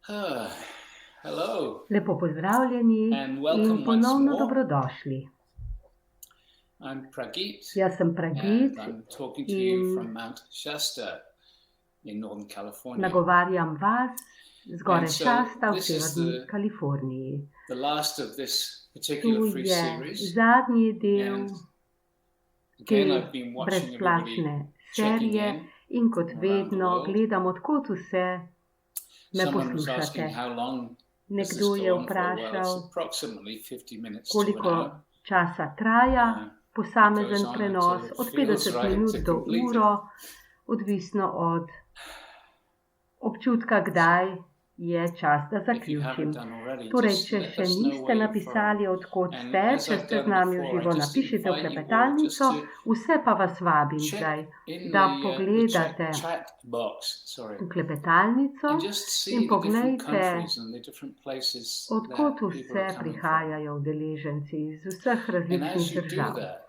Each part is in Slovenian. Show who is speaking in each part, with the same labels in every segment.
Speaker 1: Ah, hello
Speaker 2: Lepo pozdravljeni
Speaker 1: and
Speaker 2: in
Speaker 1: welcome once
Speaker 2: ponovno
Speaker 1: more.
Speaker 2: dobrodošli.
Speaker 1: I'm Pragit
Speaker 2: Jaz sem
Speaker 1: and
Speaker 2: Pragit
Speaker 1: I'm talking to you
Speaker 2: in
Speaker 1: from Mount Shasta in Northern California.
Speaker 2: nagovarjam vas z gore
Speaker 1: And so
Speaker 2: Shasta v
Speaker 1: this is
Speaker 2: severni Kaliforniji.
Speaker 1: The last of this
Speaker 2: Tu
Speaker 1: particular free
Speaker 2: je
Speaker 1: series.
Speaker 2: zadnji del
Speaker 1: And
Speaker 2: te
Speaker 1: again, I've been watching everybody
Speaker 2: brezplačne
Speaker 1: checking
Speaker 2: serije
Speaker 1: in.
Speaker 2: in kot
Speaker 1: from around the
Speaker 2: vedno
Speaker 1: world.
Speaker 2: gledam, odkot vse me
Speaker 1: Someone was asking
Speaker 2: poslušate.
Speaker 1: how long does this
Speaker 2: Nekdo je
Speaker 1: go on for? Well, it's
Speaker 2: vprašal,
Speaker 1: approximately 50 minutes to an
Speaker 2: koliko
Speaker 1: hour.
Speaker 2: časa traja
Speaker 1: It goes
Speaker 2: posamezen
Speaker 1: on
Speaker 2: prenos,
Speaker 1: until it
Speaker 2: od
Speaker 1: feels
Speaker 2: 50
Speaker 1: right
Speaker 2: minut
Speaker 1: to
Speaker 2: do
Speaker 1: complete it.
Speaker 2: uro, odvisno od občutka, kdaj je čas, da
Speaker 1: If you
Speaker 2: zaključim.
Speaker 1: haven't done already,
Speaker 2: Torej,
Speaker 1: just
Speaker 2: če
Speaker 1: let
Speaker 2: še
Speaker 1: us know
Speaker 2: niste
Speaker 1: where you're from.
Speaker 2: napisali, odkot
Speaker 1: And
Speaker 2: ste,
Speaker 1: as
Speaker 2: če
Speaker 1: I've
Speaker 2: ste z
Speaker 1: done
Speaker 2: nami v
Speaker 1: before, I
Speaker 2: živo,
Speaker 1: just
Speaker 2: napišite v
Speaker 1: invite you all just
Speaker 2: klepetalnico.
Speaker 1: to
Speaker 2: Vse pa vas vabim zdaj,
Speaker 1: check in
Speaker 2: da
Speaker 1: the
Speaker 2: pogledate
Speaker 1: chat box,
Speaker 2: v klepetalnico
Speaker 1: and just see
Speaker 2: in
Speaker 1: the different
Speaker 2: poglejte,
Speaker 1: countries and the different places that
Speaker 2: odkot
Speaker 1: people
Speaker 2: vse
Speaker 1: are coming from.
Speaker 2: prihajajo udeleženci iz vseh
Speaker 1: And as
Speaker 2: različnih
Speaker 1: you do
Speaker 2: držav.
Speaker 1: that,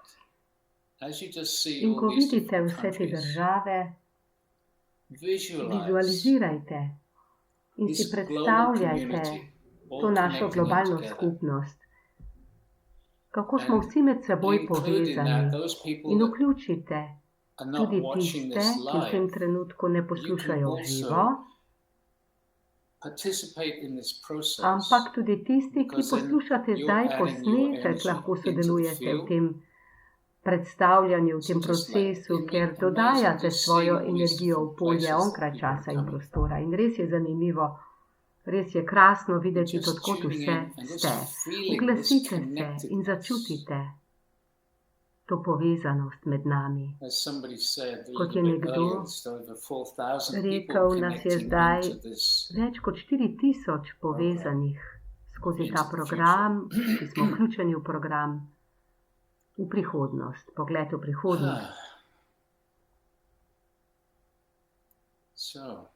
Speaker 1: as you just see
Speaker 2: In
Speaker 1: all
Speaker 2: ko
Speaker 1: these
Speaker 2: vidite
Speaker 1: different
Speaker 2: vse te
Speaker 1: countries,
Speaker 2: države,
Speaker 1: visualize
Speaker 2: vizualizirajte in si
Speaker 1: this global
Speaker 2: predstavljajte
Speaker 1: community
Speaker 2: to
Speaker 1: all
Speaker 2: našo
Speaker 1: connecting in
Speaker 2: globalno
Speaker 1: together.
Speaker 2: skupnost, kako smo
Speaker 1: And
Speaker 2: vsi med seboj
Speaker 1: include in that
Speaker 2: povezani,
Speaker 1: those people
Speaker 2: in
Speaker 1: that
Speaker 2: vključite
Speaker 1: are not
Speaker 2: tudi
Speaker 1: watching
Speaker 2: tiste,
Speaker 1: this
Speaker 2: ki v tem
Speaker 1: live.
Speaker 2: trenutku ne
Speaker 1: You can
Speaker 2: poslušajo v živo,
Speaker 1: also participate in this process,
Speaker 2: ampak tudi tisti, ki
Speaker 1: because then
Speaker 2: poslušate
Speaker 1: you're
Speaker 2: zdaj
Speaker 1: adding your
Speaker 2: posnetek,
Speaker 1: energy
Speaker 2: lahko
Speaker 1: into the
Speaker 2: sodelujete v
Speaker 1: field.
Speaker 2: tem predstavljanju, v
Speaker 1: So
Speaker 2: tem
Speaker 1: just like
Speaker 2: procesu,
Speaker 1: it'll be
Speaker 2: ker
Speaker 1: amazing
Speaker 2: dodajate
Speaker 1: to see
Speaker 2: svojo
Speaker 1: all these
Speaker 2: energijo v
Speaker 1: different
Speaker 2: polje
Speaker 1: places that
Speaker 2: onkraj
Speaker 1: people are
Speaker 2: časa in
Speaker 1: coming from.
Speaker 2: prostora. In res je zanimivo, res je krasno
Speaker 1: And
Speaker 2: videti,
Speaker 1: just
Speaker 2: odkot
Speaker 1: tuning
Speaker 2: vse
Speaker 1: in and just
Speaker 2: ste.
Speaker 1: feeling this
Speaker 2: Oglasite se in
Speaker 1: connectedness.
Speaker 2: začutite to povezanost med nami.
Speaker 1: As somebody said a
Speaker 2: Kot
Speaker 1: little
Speaker 2: je
Speaker 1: bit
Speaker 2: nekdo
Speaker 1: earlier, there's over 4,000 people
Speaker 2: rekel, nas je
Speaker 1: connecting
Speaker 2: zdaj
Speaker 1: into this
Speaker 2: več kot 4000 povezanih skozi ta
Speaker 1: into the
Speaker 2: program, ki smo vključeni v program, v prihodnost, pogled v prihodnost.
Speaker 1: So,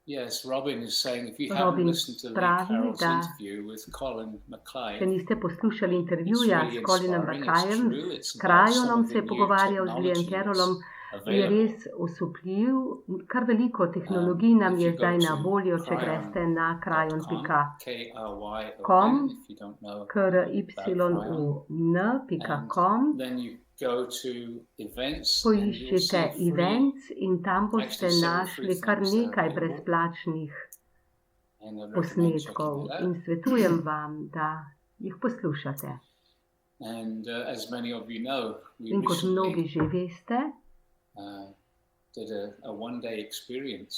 Speaker 1: yes, Robin is saying if you haven't
Speaker 2: Robin
Speaker 1: listened to Lee
Speaker 2: pravi,
Speaker 1: Carroll's
Speaker 2: da
Speaker 1: interview with Colin
Speaker 2: če
Speaker 1: McLeod,
Speaker 2: niste poslušali
Speaker 1: it's
Speaker 2: intervjuja
Speaker 1: really
Speaker 2: s Colinom
Speaker 1: inspiring. It's
Speaker 2: McKajem,
Speaker 1: true. It's
Speaker 2: s
Speaker 1: about some
Speaker 2: Krajonom
Speaker 1: of
Speaker 2: se
Speaker 1: the
Speaker 2: je
Speaker 1: new
Speaker 2: pogovarjal z Liam
Speaker 1: technology
Speaker 2: Carrollom,
Speaker 1: that's
Speaker 2: je
Speaker 1: available.
Speaker 2: res osupljiv. Kar veliko tehnologij nam
Speaker 1: If
Speaker 2: je
Speaker 1: you go
Speaker 2: zdaj na
Speaker 1: to
Speaker 2: voljo, če greste na
Speaker 1: kryon.com,
Speaker 2: krajon.com,
Speaker 1: if you don't know about
Speaker 2: kryn.com,
Speaker 1: and then you go to events and you'll
Speaker 2: poiščite
Speaker 1: see free,
Speaker 2: events in tam boste
Speaker 1: actually several free
Speaker 2: našli kar
Speaker 1: things that are
Speaker 2: nekaj
Speaker 1: available.
Speaker 2: brezplačnih
Speaker 1: And I recommend
Speaker 2: posnetkov
Speaker 1: checking it
Speaker 2: in
Speaker 1: out.
Speaker 2: svetujem vam, da jih poslušate.
Speaker 1: And as many of you know, we
Speaker 2: In kot mnogi
Speaker 1: recently
Speaker 2: že veste,
Speaker 1: did a one-day experience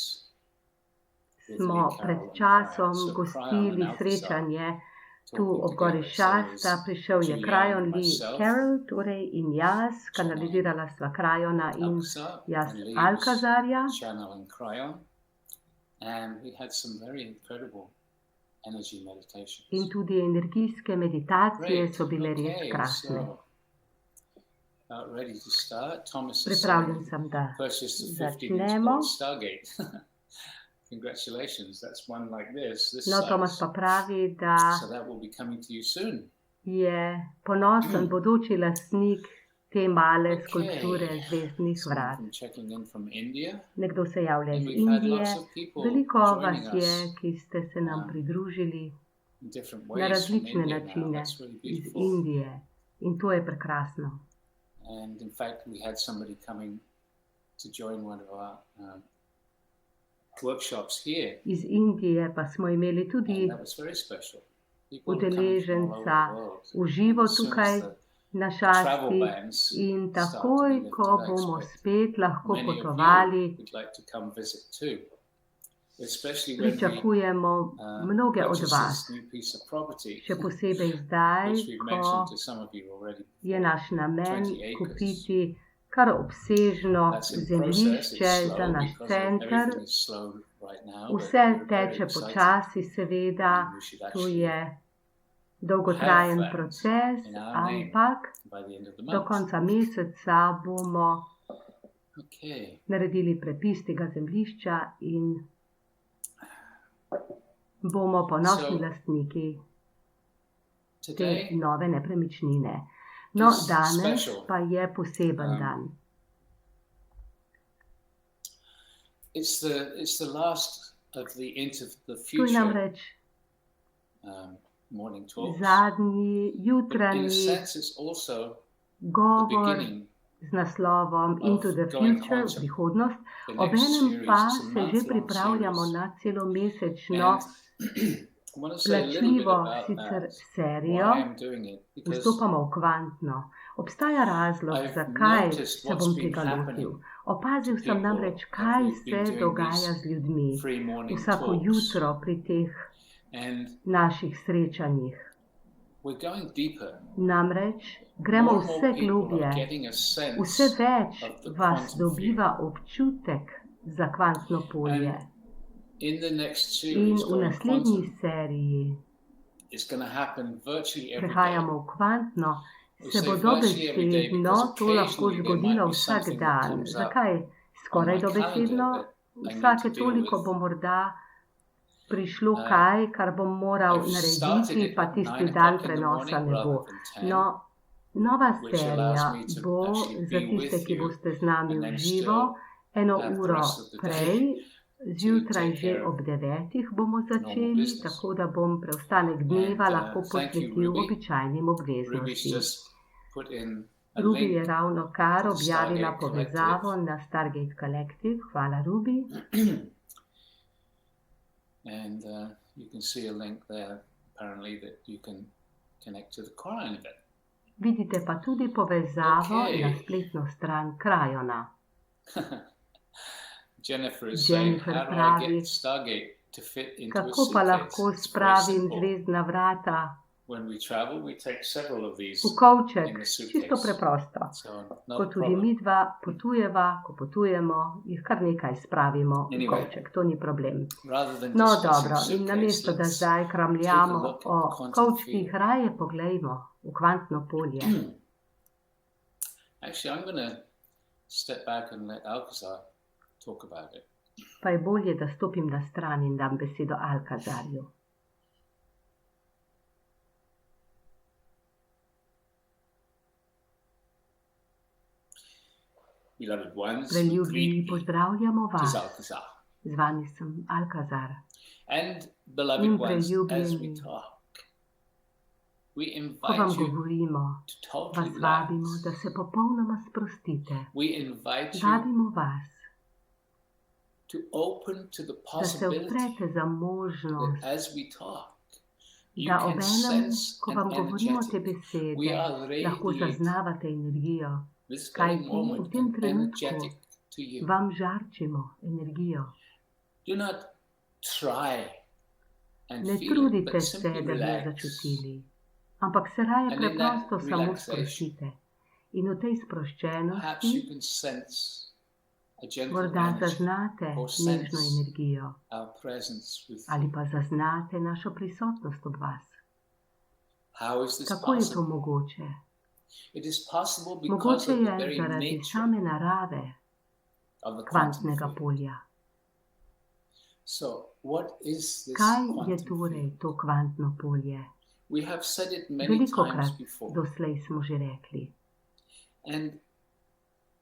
Speaker 1: with
Speaker 2: smo
Speaker 1: Lee
Speaker 2: pred
Speaker 1: Carroll and
Speaker 2: časom
Speaker 1: Kryon. So Kryon
Speaker 2: gostili
Speaker 1: and Alcazar
Speaker 2: srečanje tu
Speaker 1: talking
Speaker 2: ob gori
Speaker 1: together. So there's
Speaker 2: Shasta, prišel je
Speaker 1: Julian
Speaker 2: Krajon
Speaker 1: and
Speaker 2: Lee
Speaker 1: myself,
Speaker 2: Carroll, torej in jaz, kanalizirala sva Krajona in
Speaker 1: Alcazar,
Speaker 2: jaz
Speaker 1: and Lee was
Speaker 2: Alkazarja.
Speaker 1: channeling Kryon. And we had some very incredible energy meditation.
Speaker 2: In tudi energijske meditacije
Speaker 1: Great.
Speaker 2: so bile res
Speaker 1: Okay,
Speaker 2: krasne.
Speaker 1: so about ready to start. Thomas is
Speaker 2: Pripravljen
Speaker 1: saying
Speaker 2: sem, da
Speaker 1: purchased a 15-inch
Speaker 2: začnemo.
Speaker 1: gold Stargate. Congratulations, that's one like this
Speaker 2: No, Tomas
Speaker 1: size.
Speaker 2: pa pravi, da
Speaker 1: So that will be coming to you soon.
Speaker 2: je ponosen bodoči lastnik te male
Speaker 1: Okay.
Speaker 2: skulpture zvezdnih
Speaker 1: Someone
Speaker 2: vrat.
Speaker 1: from checking in from India.
Speaker 2: Nekdo se javlja
Speaker 1: And
Speaker 2: iz
Speaker 1: we've had
Speaker 2: Indije.
Speaker 1: lots of people
Speaker 2: Veliko vas
Speaker 1: joining
Speaker 2: je,
Speaker 1: us
Speaker 2: ki ste se nam pridružili
Speaker 1: in different
Speaker 2: na
Speaker 1: ways from
Speaker 2: različne
Speaker 1: India now.
Speaker 2: načine
Speaker 1: That's really
Speaker 2: iz
Speaker 1: beautiful.
Speaker 2: Indije. In to je prekrasno.
Speaker 1: And in fact, we had somebody coming to join one of our workshops here.
Speaker 2: Iz Indije pa smo imeli tudi
Speaker 1: And that was very special. People were coming from all over
Speaker 2: udeleženca
Speaker 1: the world.
Speaker 2: v živo
Speaker 1: And as soon
Speaker 2: tukaj
Speaker 1: as
Speaker 2: na
Speaker 1: travel
Speaker 2: Šasti
Speaker 1: bans
Speaker 2: in
Speaker 1: start to
Speaker 2: takoj,
Speaker 1: be lifted,
Speaker 2: ko
Speaker 1: I
Speaker 2: bomo
Speaker 1: expect
Speaker 2: spet lahko
Speaker 1: many of
Speaker 2: potovali,
Speaker 1: you would like to come visit too. Especially when we
Speaker 2: pričakujemo mnoge od
Speaker 1: purchase
Speaker 2: vas,
Speaker 1: this new piece of property,
Speaker 2: še posebej zdaj,
Speaker 1: which we've
Speaker 2: ko
Speaker 1: mentioned to some of you already.
Speaker 2: je naš namen
Speaker 1: 20 acres.
Speaker 2: kupiti kar obsežno
Speaker 1: That's in process.
Speaker 2: zemljišče
Speaker 1: It's
Speaker 2: za
Speaker 1: slow
Speaker 2: naš
Speaker 1: because
Speaker 2: center.
Speaker 1: everything is slow right now. But
Speaker 2: Vse
Speaker 1: we're very
Speaker 2: teče
Speaker 1: excited.
Speaker 2: počasi, seveda,
Speaker 1: And we should
Speaker 2: to
Speaker 1: actually
Speaker 2: je dolgotrajen
Speaker 1: have that
Speaker 2: proces,
Speaker 1: in our name
Speaker 2: ampak
Speaker 1: by the end of the
Speaker 2: do
Speaker 1: month.
Speaker 2: konca meseca bomo
Speaker 1: Okay.
Speaker 2: naredili prepis tega zemljišča in bomo ponosni
Speaker 1: So,
Speaker 2: lastniki te
Speaker 1: today
Speaker 2: nove nepremičnine. No,
Speaker 1: is
Speaker 2: danes
Speaker 1: special.
Speaker 2: pa je poseben dan.
Speaker 1: It's the last of the
Speaker 2: To je
Speaker 1: future
Speaker 2: namreč
Speaker 1: morning talks.
Speaker 2: zadnji
Speaker 1: But in a
Speaker 2: jutranji
Speaker 1: sense, it's also the
Speaker 2: govor
Speaker 1: beginning
Speaker 2: z naslovom Into
Speaker 1: of
Speaker 2: the
Speaker 1: going
Speaker 2: Future,
Speaker 1: on to
Speaker 2: prihodnost.
Speaker 1: the
Speaker 2: Obenem
Speaker 1: next series.
Speaker 2: pa
Speaker 1: It's a
Speaker 2: se že
Speaker 1: month-long
Speaker 2: pripravljamo
Speaker 1: series.
Speaker 2: na celomesečno
Speaker 1: And I want to say a little bit
Speaker 2: plačljivo
Speaker 1: about
Speaker 2: sicer
Speaker 1: that,
Speaker 2: serijo.
Speaker 1: why I'm doing it, because
Speaker 2: Vstopamo v kvantno. Obstaja razlog,
Speaker 1: I've
Speaker 2: zakaj
Speaker 1: noticed
Speaker 2: se
Speaker 1: what's
Speaker 2: bom
Speaker 1: been
Speaker 2: tega
Speaker 1: happening
Speaker 2: lotil. Opazil
Speaker 1: to
Speaker 2: sem
Speaker 1: people
Speaker 2: namreč,
Speaker 1: as
Speaker 2: kaj
Speaker 1: we've been
Speaker 2: se
Speaker 1: doing
Speaker 2: dogaja
Speaker 1: these
Speaker 2: z ljudmi
Speaker 1: free morning
Speaker 2: vsako
Speaker 1: talks.
Speaker 2: jutro pri teh
Speaker 1: And
Speaker 2: naših srečanjih.
Speaker 1: we're going deeper.
Speaker 2: Namreč gremo
Speaker 1: More and more
Speaker 2: vse
Speaker 1: people
Speaker 2: globlje,
Speaker 1: are getting a
Speaker 2: vse
Speaker 1: sense
Speaker 2: več
Speaker 1: of the
Speaker 2: vas
Speaker 1: quantum
Speaker 2: dobiva občutek za kvantno polje.
Speaker 1: And in the next
Speaker 2: In
Speaker 1: series,
Speaker 2: v
Speaker 1: Going
Speaker 2: naslednji
Speaker 1: Quantum,
Speaker 2: seriji
Speaker 1: it's going to happen virtually every day.
Speaker 2: prehajamo v kvantno,
Speaker 1: We
Speaker 2: se
Speaker 1: say
Speaker 2: bo
Speaker 1: virtually every day
Speaker 2: dobesedno
Speaker 1: because
Speaker 2: to lahko
Speaker 1: occasionally there
Speaker 2: zgodilo
Speaker 1: might be
Speaker 2: vsak
Speaker 1: something that
Speaker 2: dan.
Speaker 1: comes up
Speaker 2: Zakaj? Skoraj
Speaker 1: on my
Speaker 2: dobesedno,
Speaker 1: calendar that I need
Speaker 2: vsake
Speaker 1: to deal
Speaker 2: toliko
Speaker 1: with.
Speaker 2: bo morda prišlo
Speaker 1: Uh,
Speaker 2: kaj, kar bom moral
Speaker 1: I've started
Speaker 2: narediti,
Speaker 1: it
Speaker 2: pa
Speaker 1: at
Speaker 2: tisti
Speaker 1: 9
Speaker 2: dan
Speaker 1: o'clock in the
Speaker 2: prenosa
Speaker 1: morning
Speaker 2: ne bo.
Speaker 1: rather than 10,
Speaker 2: No, nova
Speaker 1: which
Speaker 2: serija
Speaker 1: allows me to
Speaker 2: bo
Speaker 1: actually
Speaker 2: za
Speaker 1: be
Speaker 2: tiste,
Speaker 1: with
Speaker 2: ki
Speaker 1: you
Speaker 2: boste z nami
Speaker 1: and
Speaker 2: v
Speaker 1: then
Speaker 2: živo,
Speaker 1: still
Speaker 2: eno
Speaker 1: have the
Speaker 2: uro
Speaker 1: rest of the
Speaker 2: prej,
Speaker 1: day
Speaker 2: zjutraj
Speaker 1: take
Speaker 2: že
Speaker 1: care
Speaker 2: ob 9 bomo
Speaker 1: of the normal
Speaker 2: začeli,
Speaker 1: business.
Speaker 2: tako da bom preostanek dneva
Speaker 1: And
Speaker 2: lahko
Speaker 1: thank you,
Speaker 2: posvetil
Speaker 1: Ruby.
Speaker 2: običajnim
Speaker 1: Ruby's
Speaker 2: obveznostim.
Speaker 1: just put in a
Speaker 2: Ruby je
Speaker 1: link
Speaker 2: ravno kar
Speaker 1: to the
Speaker 2: objavila
Speaker 1: Stargate
Speaker 2: povezavo
Speaker 1: Collective.
Speaker 2: na Stargate Collective. Hvala, Ruby.
Speaker 1: And you can see a link there, apparently, that you can connect to the Quran event.
Speaker 2: Vidite pa tudi povezavo
Speaker 1: Okay.
Speaker 2: na spletno stran Krajona.
Speaker 1: Jennifer is saying,
Speaker 2: Jennifer
Speaker 1: how do I
Speaker 2: pravi,
Speaker 1: get Stargate to fit into a
Speaker 2: kako pa
Speaker 1: suitcase?
Speaker 2: lahko
Speaker 1: It's very
Speaker 2: spravim
Speaker 1: simple.
Speaker 2: zvezdna vrata
Speaker 1: When we travel, we take several of these
Speaker 2: v kovček?
Speaker 1: in the
Speaker 2: Čisto
Speaker 1: suitcase.
Speaker 2: preprosto.
Speaker 1: So
Speaker 2: Ko
Speaker 1: not a
Speaker 2: tudi
Speaker 1: problem.
Speaker 2: midva potujeva, ko potujemo, jih kar nekaj spravimo v
Speaker 1: Anyway.
Speaker 2: kovček, to ni problem.
Speaker 1: Rather than
Speaker 2: No,
Speaker 1: discussing
Speaker 2: dobro, in
Speaker 1: suitcase,
Speaker 2: namesto da
Speaker 1: let's
Speaker 2: zdaj
Speaker 1: take a
Speaker 2: kramljamo
Speaker 1: look at
Speaker 2: o
Speaker 1: the quantum
Speaker 2: kovčkih,
Speaker 1: field.
Speaker 2: raje poglejmo v kvantno polje.
Speaker 1: Actually, I'm going to step back and let Alcazar talk about it.
Speaker 2: Pa je bolje, da stopim na stran in dam besedo Alkazarju.
Speaker 1: Beloved ones, we
Speaker 2: Preljubljeni,
Speaker 1: greet you.
Speaker 2: pozdravljamo
Speaker 1: It is
Speaker 2: vas.
Speaker 1: Alcazar.
Speaker 2: Z vami sem Alkazar.
Speaker 1: And beloved
Speaker 2: In
Speaker 1: ones, as we
Speaker 2: preljubljeni,
Speaker 1: talk, we
Speaker 2: ko vam
Speaker 1: invite you
Speaker 2: govorimo,
Speaker 1: to totally
Speaker 2: vas vabimo,
Speaker 1: relax.
Speaker 2: da se popolnoma sprostite.
Speaker 1: We invite you
Speaker 2: Vabimo vas,
Speaker 1: to open to the
Speaker 2: da se
Speaker 1: possibility
Speaker 2: odprete za
Speaker 1: that
Speaker 2: možnost,
Speaker 1: as we talk, you
Speaker 2: da
Speaker 1: can
Speaker 2: obenem,
Speaker 1: sense
Speaker 2: ko
Speaker 1: an
Speaker 2: vam govorimo te
Speaker 1: energetic. We
Speaker 2: besede,
Speaker 1: are
Speaker 2: lahko
Speaker 1: radiating
Speaker 2: zaznavate energijo,
Speaker 1: this very
Speaker 2: kajti v
Speaker 1: moment
Speaker 2: tem
Speaker 1: and
Speaker 2: trenutku
Speaker 1: energetic to you.
Speaker 2: vam žarčimo energijo.
Speaker 1: Do not try and
Speaker 2: Ne
Speaker 1: feel it,
Speaker 2: trudite
Speaker 1: but
Speaker 2: se,
Speaker 1: simply
Speaker 2: da bi jo
Speaker 1: relax.
Speaker 2: začutili, ampak se raje
Speaker 1: And in
Speaker 2: preprosto
Speaker 1: that
Speaker 2: samo
Speaker 1: relaxation,
Speaker 2: sprostite. In v tej
Speaker 1: perhaps you
Speaker 2: sproščenosti
Speaker 1: can sense a gentle
Speaker 2: morda
Speaker 1: energy
Speaker 2: zaznate
Speaker 1: or
Speaker 2: nežno
Speaker 1: sense
Speaker 2: energijo
Speaker 1: our presence with
Speaker 2: ali
Speaker 1: you.
Speaker 2: pa zaznate našo prisotnost ob vas.
Speaker 1: How is this
Speaker 2: Kako je to
Speaker 1: possible?
Speaker 2: mogoče?
Speaker 1: It is possible because
Speaker 2: Mogoče
Speaker 1: of the
Speaker 2: je
Speaker 1: very
Speaker 2: zaradi
Speaker 1: nature
Speaker 2: same narave
Speaker 1: of the quantum
Speaker 2: kvantnega
Speaker 1: field.
Speaker 2: polja.
Speaker 1: So, what is this
Speaker 2: Kaj je
Speaker 1: quantum
Speaker 2: torej
Speaker 1: field?
Speaker 2: to kvantno polje?
Speaker 1: We have said it many
Speaker 2: Velikokrat
Speaker 1: times before.
Speaker 2: doslej smo že rekli.
Speaker 1: And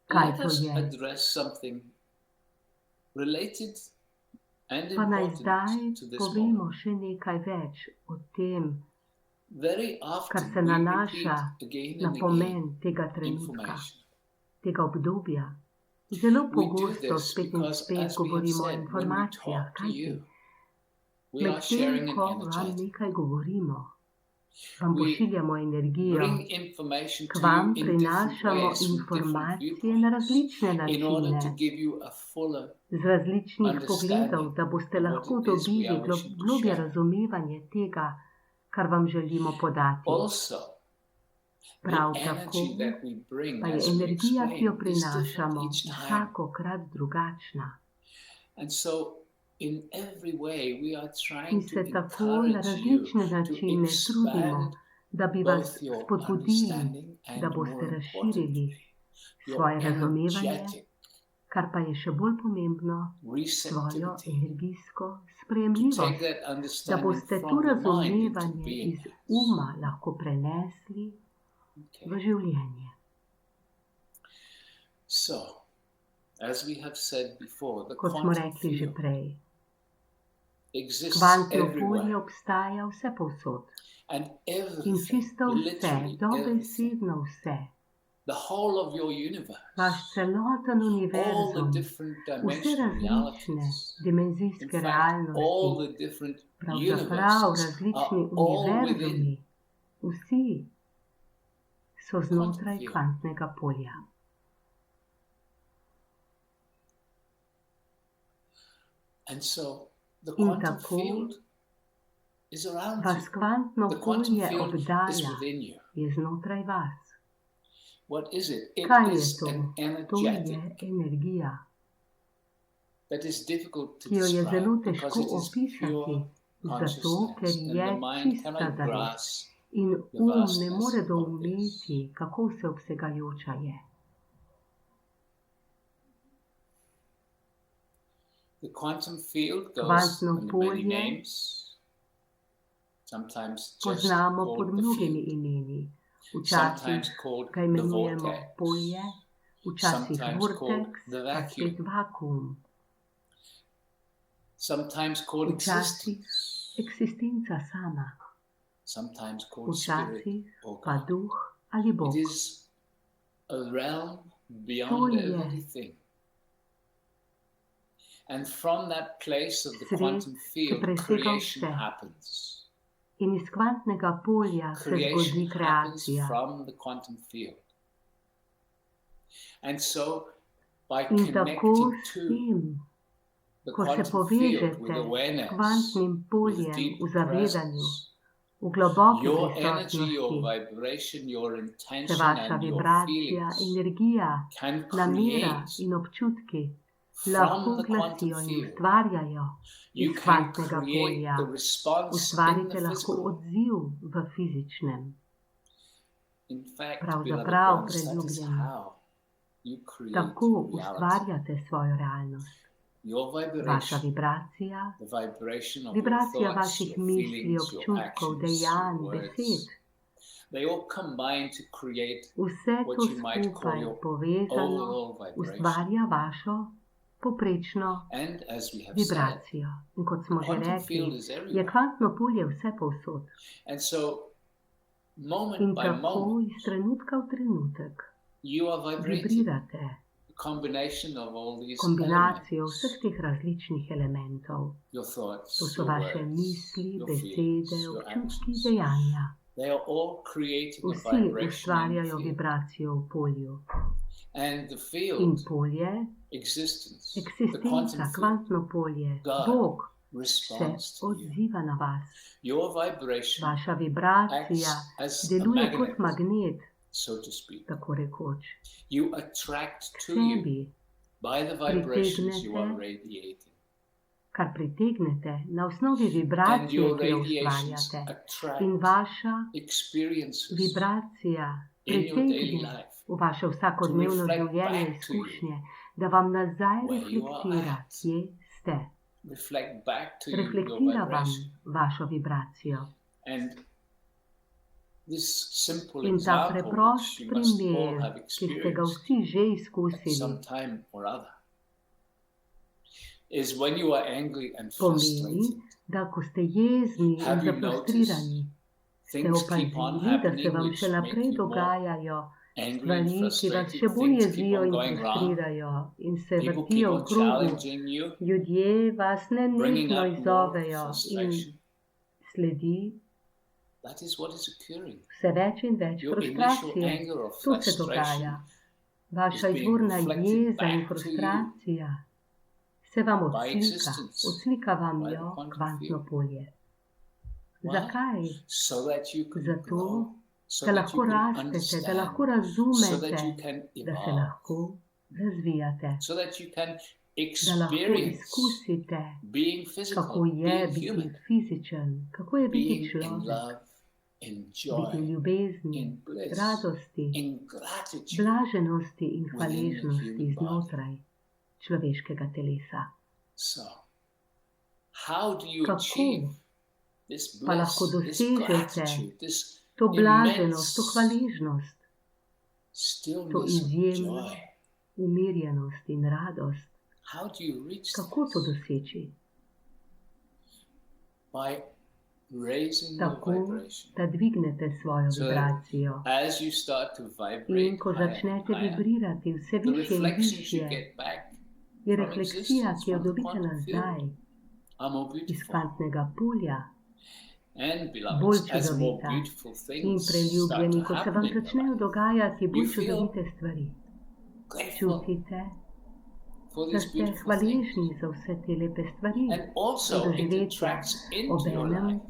Speaker 2: Kaj
Speaker 1: let
Speaker 2: to
Speaker 1: us
Speaker 2: je?
Speaker 1: address something related and
Speaker 2: Pa naj
Speaker 1: important
Speaker 2: zdaj
Speaker 1: to this
Speaker 2: povemo
Speaker 1: moment.
Speaker 2: še nekaj več o tem,
Speaker 1: Very
Speaker 2: kar
Speaker 1: often
Speaker 2: se
Speaker 1: we
Speaker 2: nanaša
Speaker 1: repeat again
Speaker 2: na
Speaker 1: and again
Speaker 2: pomen tega trenutka,
Speaker 1: information.
Speaker 2: tega obdobja. Zelo
Speaker 1: We do
Speaker 2: pogosto
Speaker 1: this
Speaker 2: spet in
Speaker 1: because,
Speaker 2: spet
Speaker 1: as we have
Speaker 2: govorimo o
Speaker 1: said, when we
Speaker 2: informacijah,
Speaker 1: talk to
Speaker 2: kajti
Speaker 1: you, we are sharing
Speaker 2: medtem,
Speaker 1: an
Speaker 2: ko vam
Speaker 1: energy.
Speaker 2: nekaj govorimo, vam
Speaker 1: We
Speaker 2: pošiljamo energijo,
Speaker 1: bring information
Speaker 2: k
Speaker 1: to
Speaker 2: vam
Speaker 1: you in different
Speaker 2: prinašamo
Speaker 1: ways, from different
Speaker 2: informacije na
Speaker 1: viewpoints,
Speaker 2: različne
Speaker 1: in order to
Speaker 2: načine,
Speaker 1: give you a fuller
Speaker 2: z različnih pogledov,
Speaker 1: understanding
Speaker 2: da boste
Speaker 1: of what
Speaker 2: lahko
Speaker 1: it is we
Speaker 2: dobili
Speaker 1: are wishing to
Speaker 2: globje
Speaker 1: share.
Speaker 2: razumevanje tega, kar vam želimo podati.
Speaker 1: Also, the
Speaker 2: Prav tako
Speaker 1: energy that we bring,
Speaker 2: pa je
Speaker 1: as we
Speaker 2: energija, ki jo
Speaker 1: explain, is different
Speaker 2: prinašamo,
Speaker 1: each time.
Speaker 2: vsakokrat drugačna.
Speaker 1: And so, in every way, we are
Speaker 2: In
Speaker 1: trying to
Speaker 2: se tako na
Speaker 1: encourage you
Speaker 2: različne
Speaker 1: to
Speaker 2: načine trudimo,
Speaker 1: expand
Speaker 2: da bi vas
Speaker 1: both your
Speaker 2: spodbudili,
Speaker 1: understanding
Speaker 2: da
Speaker 1: and,
Speaker 2: boste
Speaker 1: more
Speaker 2: razširili
Speaker 1: importantly, your
Speaker 2: svoje razumevanje,
Speaker 1: energetic
Speaker 2: kar pa je še bolj pomembno, svojo
Speaker 1: receptivity.
Speaker 2: energijsko
Speaker 1: To take
Speaker 2: sprejemljivost,
Speaker 1: that
Speaker 2: da
Speaker 1: understanding
Speaker 2: boste to
Speaker 1: from the mind into
Speaker 2: razumevanje iz
Speaker 1: beingness.
Speaker 2: uma lahko prenesli
Speaker 1: Okay.
Speaker 2: v življenje.
Speaker 1: So, as we have said before, the
Speaker 2: Kot smo
Speaker 1: quantum
Speaker 2: rekli že
Speaker 1: field
Speaker 2: prej,
Speaker 1: exists
Speaker 2: Kvantno polje
Speaker 1: everywhere.
Speaker 2: obstaja vse povsod.
Speaker 1: And
Speaker 2: In
Speaker 1: everything,
Speaker 2: čisto vse,
Speaker 1: literally everything,
Speaker 2: dobesedno vse,
Speaker 1: the whole of your universe,
Speaker 2: vaš celoten
Speaker 1: all the
Speaker 2: univerzum,
Speaker 1: different
Speaker 2: vse
Speaker 1: dimensional
Speaker 2: različne
Speaker 1: realities, in
Speaker 2: dimenzijske
Speaker 1: fact, all
Speaker 2: realnosti,
Speaker 1: the different
Speaker 2: pravzaprav
Speaker 1: universes
Speaker 2: različni
Speaker 1: are all
Speaker 2: univerzumi,
Speaker 1: within
Speaker 2: vsi so
Speaker 1: quantum
Speaker 2: znotraj
Speaker 1: field.
Speaker 2: kvantnega polja.
Speaker 1: And so the
Speaker 2: In
Speaker 1: quantum
Speaker 2: tako
Speaker 1: field is around
Speaker 2: vas
Speaker 1: you.
Speaker 2: kvantno
Speaker 1: The quantum
Speaker 2: polje
Speaker 1: field is
Speaker 2: obdaja,
Speaker 1: within you.
Speaker 2: je znotraj vas.
Speaker 1: What is it? It
Speaker 2: Kaj je
Speaker 1: is
Speaker 2: to?
Speaker 1: an
Speaker 2: To je
Speaker 1: energetic
Speaker 2: energija,
Speaker 1: that is difficult to
Speaker 2: ki jo je zelo
Speaker 1: describe because
Speaker 2: težko
Speaker 1: it is
Speaker 2: opisati,
Speaker 1: pure
Speaker 2: zato ker
Speaker 1: consciousness, and
Speaker 2: je
Speaker 1: the mind
Speaker 2: čista
Speaker 1: cannot
Speaker 2: zavest
Speaker 1: grasp
Speaker 2: in
Speaker 1: the
Speaker 2: ne
Speaker 1: vastness
Speaker 2: more
Speaker 1: of
Speaker 2: doumeti,
Speaker 1: this.
Speaker 2: kako vseobsegajoča je.
Speaker 1: The quantum field goes
Speaker 2: Kvantno
Speaker 1: under many
Speaker 2: polje
Speaker 1: names, sometimes just
Speaker 2: poznamo pod
Speaker 1: called the
Speaker 2: mnogimi
Speaker 1: field,
Speaker 2: imeni. Včasih
Speaker 1: sometimes called
Speaker 2: ga
Speaker 1: the
Speaker 2: imenujemo
Speaker 1: vortex,
Speaker 2: polje, včasih
Speaker 1: sometimes called
Speaker 2: vortex,
Speaker 1: the
Speaker 2: pa spet
Speaker 1: vacuum,
Speaker 2: vakuum,
Speaker 1: sometimes called
Speaker 2: včasih
Speaker 1: existence,
Speaker 2: eksistenca sama,
Speaker 1: sometimes called spirit
Speaker 2: včasih
Speaker 1: or
Speaker 2: pa
Speaker 1: God.
Speaker 2: duh ali Bog.
Speaker 1: It is a realm
Speaker 2: To
Speaker 1: beyond
Speaker 2: je
Speaker 1: everything. And from that place of the
Speaker 2: svet,
Speaker 1: quantum
Speaker 2: ki
Speaker 1: field,
Speaker 2: presega
Speaker 1: creation
Speaker 2: vse.
Speaker 1: happens.
Speaker 2: In iz kvantnega polja se zgodi
Speaker 1: Creation happens
Speaker 2: kreacija.
Speaker 1: from the quantum field. And so, by
Speaker 2: In tako
Speaker 1: connecting
Speaker 2: s
Speaker 1: to
Speaker 2: tem,
Speaker 1: the
Speaker 2: ko se
Speaker 1: quantum field
Speaker 2: povežete
Speaker 1: with
Speaker 2: s
Speaker 1: awareness,
Speaker 2: kvantnim
Speaker 1: with
Speaker 2: poljem
Speaker 1: deep
Speaker 2: v zavedanju,
Speaker 1: presence,
Speaker 2: v globoki
Speaker 1: your energy, your
Speaker 2: prisotnosti,
Speaker 1: vibration, your
Speaker 2: se
Speaker 1: intention,
Speaker 2: vaša
Speaker 1: and your
Speaker 2: vibracija,
Speaker 1: feelings
Speaker 2: energija,
Speaker 1: can
Speaker 2: namera
Speaker 1: create
Speaker 2: in občutki
Speaker 1: from
Speaker 2: lahko
Speaker 1: the quantum
Speaker 2: glasijo in
Speaker 1: field.
Speaker 2: ustvarjajo
Speaker 1: You
Speaker 2: iz
Speaker 1: can
Speaker 2: kvantnega
Speaker 1: create
Speaker 2: polja.
Speaker 1: the response in
Speaker 2: Ustvarite
Speaker 1: the
Speaker 2: lahko
Speaker 1: physical.
Speaker 2: odziv v fizičnem.
Speaker 1: In fact, beloved
Speaker 2: Pravzaprav,
Speaker 1: ones, that is
Speaker 2: preljubljeni,
Speaker 1: how you create
Speaker 2: tako
Speaker 1: your reality.
Speaker 2: ustvarjate svojo realnost.
Speaker 1: Your
Speaker 2: Vaša
Speaker 1: vibration,
Speaker 2: vibracija,
Speaker 1: the vibration of your
Speaker 2: vibracija
Speaker 1: thoughts,
Speaker 2: vaših
Speaker 1: your
Speaker 2: misli,
Speaker 1: feelings, your
Speaker 2: občutkov,
Speaker 1: actions,
Speaker 2: dejanj,
Speaker 1: your words,
Speaker 2: besed,
Speaker 1: they all combine to create
Speaker 2: vse
Speaker 1: what
Speaker 2: to
Speaker 1: you might call
Speaker 2: skupaj
Speaker 1: your
Speaker 2: povezano
Speaker 1: overall vibration.
Speaker 2: ustvarja vašo poprečno
Speaker 1: And as we have said,
Speaker 2: vibracijo. In kot smo že
Speaker 1: quantum
Speaker 2: rekli,
Speaker 1: field is
Speaker 2: je
Speaker 1: everywhere.
Speaker 2: kvantno polje vse povsod.
Speaker 1: And so, moment
Speaker 2: In
Speaker 1: by
Speaker 2: tako
Speaker 1: moment,
Speaker 2: iz trenutka v trenutek
Speaker 1: you are vibrating.
Speaker 2: vibrirate
Speaker 1: A combination of all these
Speaker 2: kombinacijo
Speaker 1: elements.
Speaker 2: vseh teh različnih elementov.
Speaker 1: Your thoughts,
Speaker 2: To so
Speaker 1: your
Speaker 2: vaše
Speaker 1: words,
Speaker 2: misli,
Speaker 1: your
Speaker 2: besede,
Speaker 1: feelings, your
Speaker 2: občutki,
Speaker 1: actions.
Speaker 2: dejanja.
Speaker 1: They are all creating a
Speaker 2: Vsi
Speaker 1: vibration in
Speaker 2: ustvarjajo
Speaker 1: the field.
Speaker 2: vibracijo v polju.
Speaker 1: And the
Speaker 2: In
Speaker 1: field,
Speaker 2: polje,
Speaker 1: existence, the
Speaker 2: eksistenca,
Speaker 1: quantum field,
Speaker 2: kvantno polje,
Speaker 1: God
Speaker 2: Bog se
Speaker 1: responds to you.
Speaker 2: odziva na vas.
Speaker 1: Your vibration
Speaker 2: Vaša vibracija
Speaker 1: acts as a
Speaker 2: deluje kot
Speaker 1: magnet,
Speaker 2: magnet,
Speaker 1: so to speak.
Speaker 2: tako rekoč,
Speaker 1: You attract
Speaker 2: k
Speaker 1: to you
Speaker 2: sebi,
Speaker 1: by the vibrations you are
Speaker 2: pritegnete,
Speaker 1: radiating.
Speaker 2: kar pritegnete na osnovi
Speaker 1: And
Speaker 2: vibracije,
Speaker 1: your
Speaker 2: ki jo
Speaker 1: radiations
Speaker 2: ustvarjate.
Speaker 1: attract
Speaker 2: In vaša
Speaker 1: experiences
Speaker 2: vibracija
Speaker 1: in your daily
Speaker 2: pritegne
Speaker 1: life
Speaker 2: v vaše vsakodnevno
Speaker 1: reflect
Speaker 2: življenje,
Speaker 1: back to you
Speaker 2: izkušnje, da vam nazaj
Speaker 1: where you are
Speaker 2: reflektira,
Speaker 1: at.
Speaker 2: kje ste.
Speaker 1: reflect back to you your
Speaker 2: Reflektira vam
Speaker 1: vibration.
Speaker 2: vašo vibracijo.
Speaker 1: And this simple
Speaker 2: In ta
Speaker 1: example,
Speaker 2: preprost
Speaker 1: which you must all
Speaker 2: primer,
Speaker 1: have
Speaker 2: ki ste ga
Speaker 1: experienced
Speaker 2: vsi že
Speaker 1: at
Speaker 2: izkusili,
Speaker 1: some time or other, is when you are angry and
Speaker 2: pomeni,
Speaker 1: frustrated,
Speaker 2: da ko ste jezni in
Speaker 1: have you
Speaker 2: zafrustrirani, ste
Speaker 1: things keep on
Speaker 2: opazili, da se
Speaker 1: happening
Speaker 2: vam
Speaker 1: which
Speaker 2: še
Speaker 1: make
Speaker 2: naprej
Speaker 1: you more
Speaker 2: dogajajo
Speaker 1: angry and
Speaker 2: stvari, ki vas
Speaker 1: frustrated.
Speaker 2: še bolj
Speaker 1: Things keep
Speaker 2: jezijo
Speaker 1: on
Speaker 2: in
Speaker 1: going wrong.
Speaker 2: frustrirajo in se
Speaker 1: People keep
Speaker 2: vrtijo v
Speaker 1: on
Speaker 2: krogu.
Speaker 1: challenging you,
Speaker 2: Ljudje vas
Speaker 1: bringing
Speaker 2: nenehno
Speaker 1: up more
Speaker 2: izzovejo in
Speaker 1: frustration.
Speaker 2: sledi
Speaker 1: That is what is occurring.
Speaker 2: vse več in več
Speaker 1: Your initial
Speaker 2: frustracije.
Speaker 1: anger or
Speaker 2: To se dogaja.
Speaker 1: frustration
Speaker 2: Vaša
Speaker 1: is being
Speaker 2: izvorna
Speaker 1: reflected
Speaker 2: jeza in
Speaker 1: back to you
Speaker 2: frustracija se vam
Speaker 1: by
Speaker 2: odslika,
Speaker 1: existence,
Speaker 2: odslika vam
Speaker 1: by the
Speaker 2: jo
Speaker 1: quantum
Speaker 2: kvantno
Speaker 1: field.
Speaker 2: polje.
Speaker 1: Why?
Speaker 2: Zakaj?
Speaker 1: So that you can
Speaker 2: Zato,
Speaker 1: grow, so
Speaker 2: da
Speaker 1: that
Speaker 2: lahko
Speaker 1: you can
Speaker 2: rastete, da lahko
Speaker 1: understand, so that
Speaker 2: razumete,
Speaker 1: you can
Speaker 2: da se
Speaker 1: evolve,
Speaker 2: lahko razvijate,
Speaker 1: so that you can
Speaker 2: da lahko
Speaker 1: experience
Speaker 2: izkusite,
Speaker 1: being
Speaker 2: kako
Speaker 1: physical,
Speaker 2: je
Speaker 1: being
Speaker 2: biti
Speaker 1: human,
Speaker 2: fizičen, kako je biti
Speaker 1: being in
Speaker 2: človek,
Speaker 1: love, in
Speaker 2: biti v
Speaker 1: joy,
Speaker 2: ljubezni,
Speaker 1: in bliss,
Speaker 2: radosti,
Speaker 1: in gratitude
Speaker 2: blaženosti in
Speaker 1: within the
Speaker 2: hvaležnosti
Speaker 1: human body.
Speaker 2: znotraj človeškega telesa.
Speaker 1: So, how do you
Speaker 2: Kako
Speaker 1: achieve this
Speaker 2: pa lahko
Speaker 1: bliss, this
Speaker 2: dosežete
Speaker 1: gratitude, this
Speaker 2: to blaženost, to
Speaker 1: immense
Speaker 2: hvaležnost, to
Speaker 1: stillness of
Speaker 2: izjemno
Speaker 1: joy?
Speaker 2: umirjenost in radost?
Speaker 1: How do you reach
Speaker 2: Kako to
Speaker 1: this?
Speaker 2: doseči?
Speaker 1: by raising your
Speaker 2: tako,
Speaker 1: vibration.
Speaker 2: da dvignete svojo
Speaker 1: So
Speaker 2: vibracijo.
Speaker 1: as you start to
Speaker 2: In
Speaker 1: vibrate
Speaker 2: ko
Speaker 1: higher
Speaker 2: začnete
Speaker 1: and higher,
Speaker 2: vibrirati vse
Speaker 1: the
Speaker 2: više in
Speaker 1: reflections you
Speaker 2: više,
Speaker 1: get back
Speaker 2: je
Speaker 1: from
Speaker 2: refleksija,
Speaker 1: existence,
Speaker 2: ki jo
Speaker 1: from the
Speaker 2: dobite
Speaker 1: quantum
Speaker 2: nazaj
Speaker 1: field, are more
Speaker 2: iz
Speaker 1: beautiful.
Speaker 2: kvantnega polja,
Speaker 1: And
Speaker 2: bolj
Speaker 1: beloveds, as more
Speaker 2: čudovita.
Speaker 1: beautiful
Speaker 2: In
Speaker 1: things start
Speaker 2: preljubljeni,
Speaker 1: to
Speaker 2: ko se
Speaker 1: happen
Speaker 2: vam
Speaker 1: in your
Speaker 2: začnejo
Speaker 1: life,
Speaker 2: dogajati bolj
Speaker 1: you feel
Speaker 2: čudovite stvari,
Speaker 1: grateful
Speaker 2: čutite,
Speaker 1: for
Speaker 2: da
Speaker 1: these
Speaker 2: ste
Speaker 1: beautiful things.
Speaker 2: hvaležni za vse te lepe stvari
Speaker 1: And also
Speaker 2: in
Speaker 1: it
Speaker 2: doživetja.
Speaker 1: attracts into your
Speaker 2: Obenem
Speaker 1: life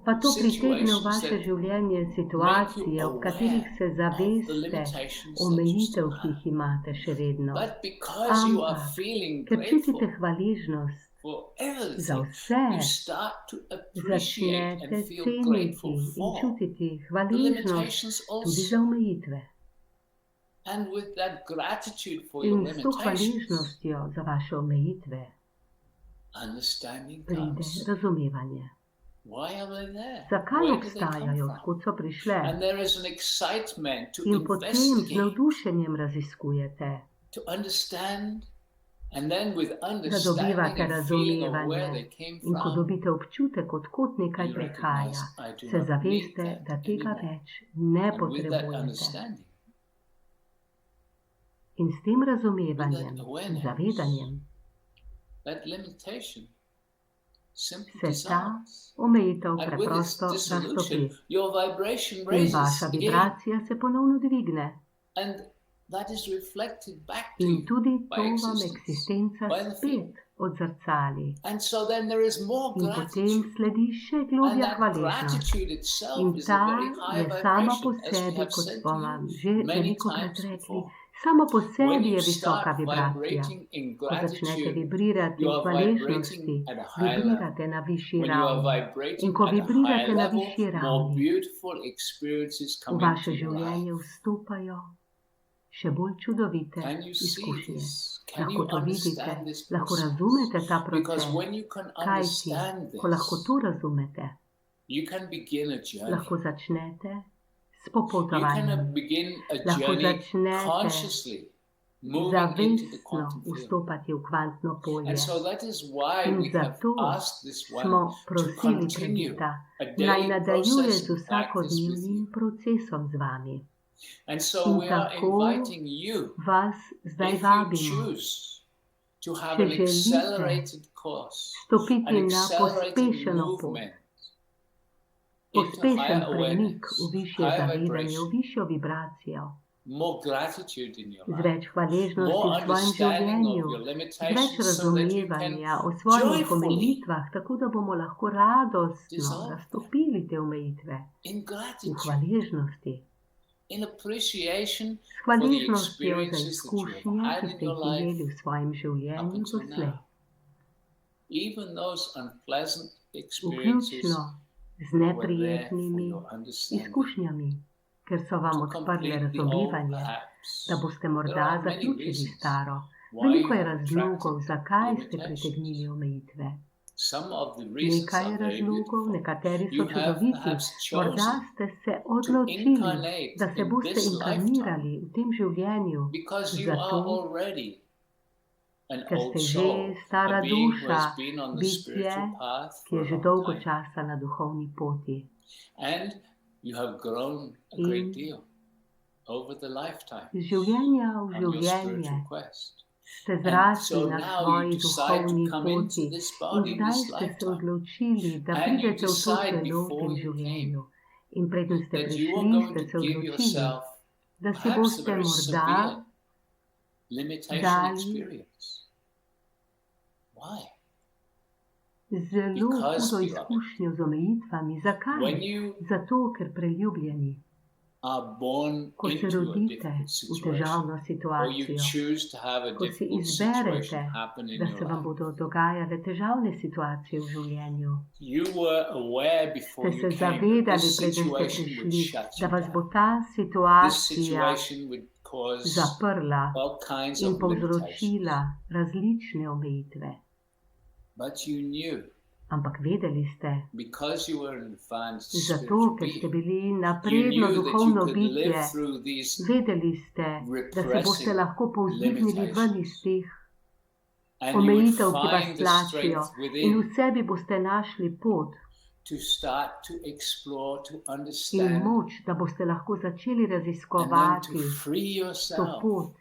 Speaker 2: pa to pritegne v
Speaker 1: situations
Speaker 2: vaše
Speaker 1: that
Speaker 2: življenje situacije, v katerih se
Speaker 1: of the
Speaker 2: zaveste
Speaker 1: limitations that you
Speaker 2: omejitev,
Speaker 1: still
Speaker 2: ki jih
Speaker 1: have.
Speaker 2: imate še vedno.
Speaker 1: But because you are
Speaker 2: Ampak,
Speaker 1: feeling
Speaker 2: ker čutite
Speaker 1: grateful
Speaker 2: hvaležnost
Speaker 1: for
Speaker 2: za
Speaker 1: everything,
Speaker 2: vse,
Speaker 1: you start to appreciate
Speaker 2: začnete
Speaker 1: and feel
Speaker 2: ceniti
Speaker 1: grateful
Speaker 2: in
Speaker 1: for
Speaker 2: čutiti
Speaker 1: the
Speaker 2: hvaležnost
Speaker 1: limitations
Speaker 2: tudi za
Speaker 1: also.
Speaker 2: omejitve.
Speaker 1: And with that gratitude for your
Speaker 2: In s to
Speaker 1: limitations,
Speaker 2: hvaležnostjo za vaše omejitve
Speaker 1: understanding
Speaker 2: pride
Speaker 1: comes.
Speaker 2: razumevanje.
Speaker 1: Why are they there?
Speaker 2: Zakaj
Speaker 1: Where do they come
Speaker 2: obstajajo,
Speaker 1: from?
Speaker 2: skud so prišle?
Speaker 1: And there is an excitement to
Speaker 2: In potem z
Speaker 1: investigate,
Speaker 2: navdušenjem raziskujete,
Speaker 1: to understand, and then with
Speaker 2: da
Speaker 1: understanding
Speaker 2: dobivate
Speaker 1: and feeling of where
Speaker 2: razumevanje.
Speaker 1: they came
Speaker 2: In ko
Speaker 1: from,
Speaker 2: dobite občutek, odkot nekaj
Speaker 1: you
Speaker 2: prihaja,
Speaker 1: recognize, I do
Speaker 2: se
Speaker 1: not need
Speaker 2: zaveste,
Speaker 1: that
Speaker 2: da tega
Speaker 1: anymore.
Speaker 2: več ne
Speaker 1: And with that
Speaker 2: potrebujete.
Speaker 1: understanding,
Speaker 2: In s tem razumevanjem,
Speaker 1: with that awareness,
Speaker 2: zavedanjem,
Speaker 1: that limitation simply
Speaker 2: se ta
Speaker 1: dissolves.
Speaker 2: omejitev
Speaker 1: And with this
Speaker 2: preprosto
Speaker 1: dissolution,
Speaker 2: raztopi.
Speaker 1: your vibration
Speaker 2: In
Speaker 1: raises
Speaker 2: vaša
Speaker 1: again,
Speaker 2: vibracija se ponovno dvigne.
Speaker 1: and that is reflected back to
Speaker 2: In
Speaker 1: you
Speaker 2: tudi
Speaker 1: by
Speaker 2: to vam
Speaker 1: existence,
Speaker 2: eksistenca
Speaker 1: by the field.
Speaker 2: spet odzrcali.
Speaker 1: And so then there is more
Speaker 2: In potem
Speaker 1: gratitude.
Speaker 2: sledi še
Speaker 1: And
Speaker 2: globja
Speaker 1: that
Speaker 2: hvaležnost.
Speaker 1: gratitude itself
Speaker 2: In
Speaker 1: is a
Speaker 2: ta
Speaker 1: very high
Speaker 2: je sama po
Speaker 1: vibration, as we
Speaker 2: sebi,
Speaker 1: have
Speaker 2: kot
Speaker 1: said
Speaker 2: smo
Speaker 1: to
Speaker 2: vam
Speaker 1: you
Speaker 2: že
Speaker 1: many
Speaker 2: veliko krat
Speaker 1: times
Speaker 2: rekli,
Speaker 1: before.
Speaker 2: sama po
Speaker 1: When
Speaker 2: sebi
Speaker 1: you
Speaker 2: je visoka
Speaker 1: start
Speaker 2: vibracija.
Speaker 1: vibrating in
Speaker 2: Ko začnete
Speaker 1: gratitude,
Speaker 2: vibrirati
Speaker 1: you
Speaker 2: v
Speaker 1: are
Speaker 2: hvaležnosti,
Speaker 1: vibrating at a high level.
Speaker 2: vibrirate na višji
Speaker 1: When you are
Speaker 2: ravni. In
Speaker 1: vibrating
Speaker 2: ko
Speaker 1: at a high
Speaker 2: vibrirate na
Speaker 1: level,
Speaker 2: višji
Speaker 1: more
Speaker 2: ravni,
Speaker 1: beautiful experiences
Speaker 2: v
Speaker 1: come
Speaker 2: vaše
Speaker 1: into your life.
Speaker 2: življenje vstopajo še bolj čudovite
Speaker 1: Can you see
Speaker 2: izkušnje.
Speaker 1: this? Can
Speaker 2: Lahko
Speaker 1: you
Speaker 2: to vidite,
Speaker 1: understand this
Speaker 2: lahko
Speaker 1: process?
Speaker 2: razumete ta
Speaker 1: Because
Speaker 2: proces,
Speaker 1: when you can
Speaker 2: kajti,
Speaker 1: understand
Speaker 2: ko lahko
Speaker 1: this,
Speaker 2: to razumete,
Speaker 1: you can begin a journey.
Speaker 2: lahko začnete s
Speaker 1: You
Speaker 2: popotovanjem.
Speaker 1: can begin a
Speaker 2: Lahko
Speaker 1: journey
Speaker 2: začnete
Speaker 1: consciously moving into the
Speaker 2: zavestno
Speaker 1: quantum field.
Speaker 2: vstopati v kvantno polje.
Speaker 1: And so that is why
Speaker 2: In
Speaker 1: we have
Speaker 2: zato
Speaker 1: asked this
Speaker 2: smo
Speaker 1: one to
Speaker 2: prosili
Speaker 1: continue
Speaker 2: Predita,
Speaker 1: a
Speaker 2: naj
Speaker 1: daily
Speaker 2: nadaljuje
Speaker 1: process
Speaker 2: z
Speaker 1: and practice with
Speaker 2: vsakodnevnim
Speaker 1: you.
Speaker 2: procesom z vami.
Speaker 1: And so
Speaker 2: In
Speaker 1: we are
Speaker 2: tako
Speaker 1: inviting you,
Speaker 2: vas zdaj
Speaker 1: if you
Speaker 2: vabimo,
Speaker 1: choose to have
Speaker 2: če
Speaker 1: an
Speaker 2: želite
Speaker 1: accelerated course,
Speaker 2: stopiti
Speaker 1: an
Speaker 2: na
Speaker 1: accelerated
Speaker 2: pospešeno pot,
Speaker 1: movement into
Speaker 2: pospešen
Speaker 1: higher
Speaker 2: premik
Speaker 1: awareness,
Speaker 2: v višje
Speaker 1: higher
Speaker 2: zavedanje, v
Speaker 1: vibration,
Speaker 2: višjo vibracijo,
Speaker 1: more gratitude in your
Speaker 2: z
Speaker 1: life,
Speaker 2: več hvaležnosti
Speaker 1: more
Speaker 2: v svojem
Speaker 1: understanding of
Speaker 2: življenju,
Speaker 1: your
Speaker 2: z več
Speaker 1: limitations so that you can
Speaker 2: razumevanja o svojih
Speaker 1: joyfully
Speaker 2: omejitvah, tako da bomo lahko radostno
Speaker 1: dissolve them
Speaker 2: raztopili te omejitve
Speaker 1: in
Speaker 2: v
Speaker 1: gratitude,
Speaker 2: hvaležnosti,
Speaker 1: in appreciation
Speaker 2: s
Speaker 1: for the
Speaker 2: hvaležnostjo za
Speaker 1: experiences that you have
Speaker 2: izkušnje,
Speaker 1: had
Speaker 2: ki
Speaker 1: in
Speaker 2: ste
Speaker 1: your
Speaker 2: jih
Speaker 1: life
Speaker 2: imeli v svojem
Speaker 1: up
Speaker 2: življenju
Speaker 1: until
Speaker 2: doslej,
Speaker 1: now. Even those unpleasant experiences
Speaker 2: vključno z
Speaker 1: were there for
Speaker 2: neprijetnimi
Speaker 1: your understanding,
Speaker 2: izkušnjami, ker so vam
Speaker 1: to
Speaker 2: odprle
Speaker 1: complete the old
Speaker 2: razumevanje,
Speaker 1: perhaps.
Speaker 2: da boste
Speaker 1: There
Speaker 2: morda
Speaker 1: are many
Speaker 2: zaključili
Speaker 1: reasons
Speaker 2: staro.
Speaker 1: why
Speaker 2: Veliko
Speaker 1: you
Speaker 2: je
Speaker 1: have
Speaker 2: razlogov,
Speaker 1: attracted
Speaker 2: zakaj ste
Speaker 1: limitations.
Speaker 2: pritegnili omejitve.
Speaker 1: Some of the reasons
Speaker 2: Nekaj
Speaker 1: are very
Speaker 2: razlogov,
Speaker 1: beautiful.
Speaker 2: nekateri so
Speaker 1: You have
Speaker 2: čudoviti.
Speaker 1: perhaps
Speaker 2: Morda
Speaker 1: chosen
Speaker 2: ste se
Speaker 1: to
Speaker 2: odločili,
Speaker 1: incarnate
Speaker 2: da se
Speaker 1: in
Speaker 2: boste
Speaker 1: this
Speaker 2: inkarnirali
Speaker 1: lifetime
Speaker 2: v tem življenju,
Speaker 1: because you
Speaker 2: zato,
Speaker 1: are already an
Speaker 2: ker
Speaker 1: old
Speaker 2: ste že
Speaker 1: soul,
Speaker 2: stara
Speaker 1: a being who
Speaker 2: duša,
Speaker 1: has been on the
Speaker 2: bitje,
Speaker 1: spiritual path
Speaker 2: ki
Speaker 1: for
Speaker 2: je
Speaker 1: a
Speaker 2: že
Speaker 1: long
Speaker 2: dolgo
Speaker 1: time.
Speaker 2: časa na duhovni poti.
Speaker 1: And you have grown a great
Speaker 2: In
Speaker 1: deal over the lifetime
Speaker 2: iz življenja v
Speaker 1: on your
Speaker 2: življenje
Speaker 1: spiritual quest.
Speaker 2: ste
Speaker 1: And
Speaker 2: zrasli
Speaker 1: so
Speaker 2: na
Speaker 1: now you
Speaker 2: svoji
Speaker 1: decide to
Speaker 2: duhovni
Speaker 1: come into
Speaker 2: poti
Speaker 1: this
Speaker 2: in
Speaker 1: body,
Speaker 2: zdaj
Speaker 1: this
Speaker 2: ste se
Speaker 1: lifetime.
Speaker 2: odločili, da
Speaker 1: And you
Speaker 2: pridete v to
Speaker 1: decide
Speaker 2: telo v
Speaker 1: before
Speaker 2: tem
Speaker 1: you came
Speaker 2: življenju. In preden ste
Speaker 1: that you are
Speaker 2: prišli,
Speaker 1: going
Speaker 2: ste
Speaker 1: to
Speaker 2: se
Speaker 1: give
Speaker 2: odločili,
Speaker 1: yourself
Speaker 2: da si
Speaker 1: perhaps a
Speaker 2: boste
Speaker 1: very
Speaker 2: morda
Speaker 1: severe limitation
Speaker 2: dali
Speaker 1: experience. Why?
Speaker 2: zelo
Speaker 1: Because,
Speaker 2: hudo
Speaker 1: beloved,
Speaker 2: izkušnjo z omejitvami. Zakaj?
Speaker 1: when you
Speaker 2: Zato, ker preljubljeni,
Speaker 1: are born
Speaker 2: ko se
Speaker 1: into a
Speaker 2: rodite
Speaker 1: difficult
Speaker 2: v
Speaker 1: situation,
Speaker 2: težavno
Speaker 1: or you
Speaker 2: situacijo,
Speaker 1: choose to have a
Speaker 2: ko si
Speaker 1: difficult
Speaker 2: izberete,
Speaker 1: situation happen in
Speaker 2: da
Speaker 1: your
Speaker 2: se vam
Speaker 1: life,
Speaker 2: bodo dogajale težavne situacije v življenju,
Speaker 1: you were aware before
Speaker 2: ste
Speaker 1: you
Speaker 2: se
Speaker 1: came that
Speaker 2: zavedali,
Speaker 1: this
Speaker 2: preden ste
Speaker 1: situation would
Speaker 2: prišli,
Speaker 1: shut
Speaker 2: da
Speaker 1: you
Speaker 2: vas bo
Speaker 1: down.
Speaker 2: ta
Speaker 1: This
Speaker 2: situacija
Speaker 1: situation would cause
Speaker 2: zaprla
Speaker 1: all kinds
Speaker 2: in
Speaker 1: of
Speaker 2: povzročila
Speaker 1: limitations.
Speaker 2: različne omejitve.
Speaker 1: But you knew,
Speaker 2: Ampak vedeli ste,
Speaker 1: because you were an advanced
Speaker 2: zato,
Speaker 1: spiritual
Speaker 2: ker ste
Speaker 1: being,
Speaker 2: bili
Speaker 1: you
Speaker 2: napredno
Speaker 1: knew that you
Speaker 2: duhovno
Speaker 1: could
Speaker 2: bitje,
Speaker 1: live through these
Speaker 2: vedeli ste, da se boste
Speaker 1: repressing
Speaker 2: lahko povzdignili ven iz
Speaker 1: limitations
Speaker 2: teh
Speaker 1: And you would
Speaker 2: omejitev, ki vas
Speaker 1: find the
Speaker 2: tlačijo,
Speaker 1: strength
Speaker 2: in v
Speaker 1: within
Speaker 2: sebi boste našli pot
Speaker 1: to start to explore, to
Speaker 2: in
Speaker 1: understand,
Speaker 2: moč, da boste lahko začeli
Speaker 1: and then
Speaker 2: raziskovati
Speaker 1: to free
Speaker 2: to
Speaker 1: yourself
Speaker 2: pot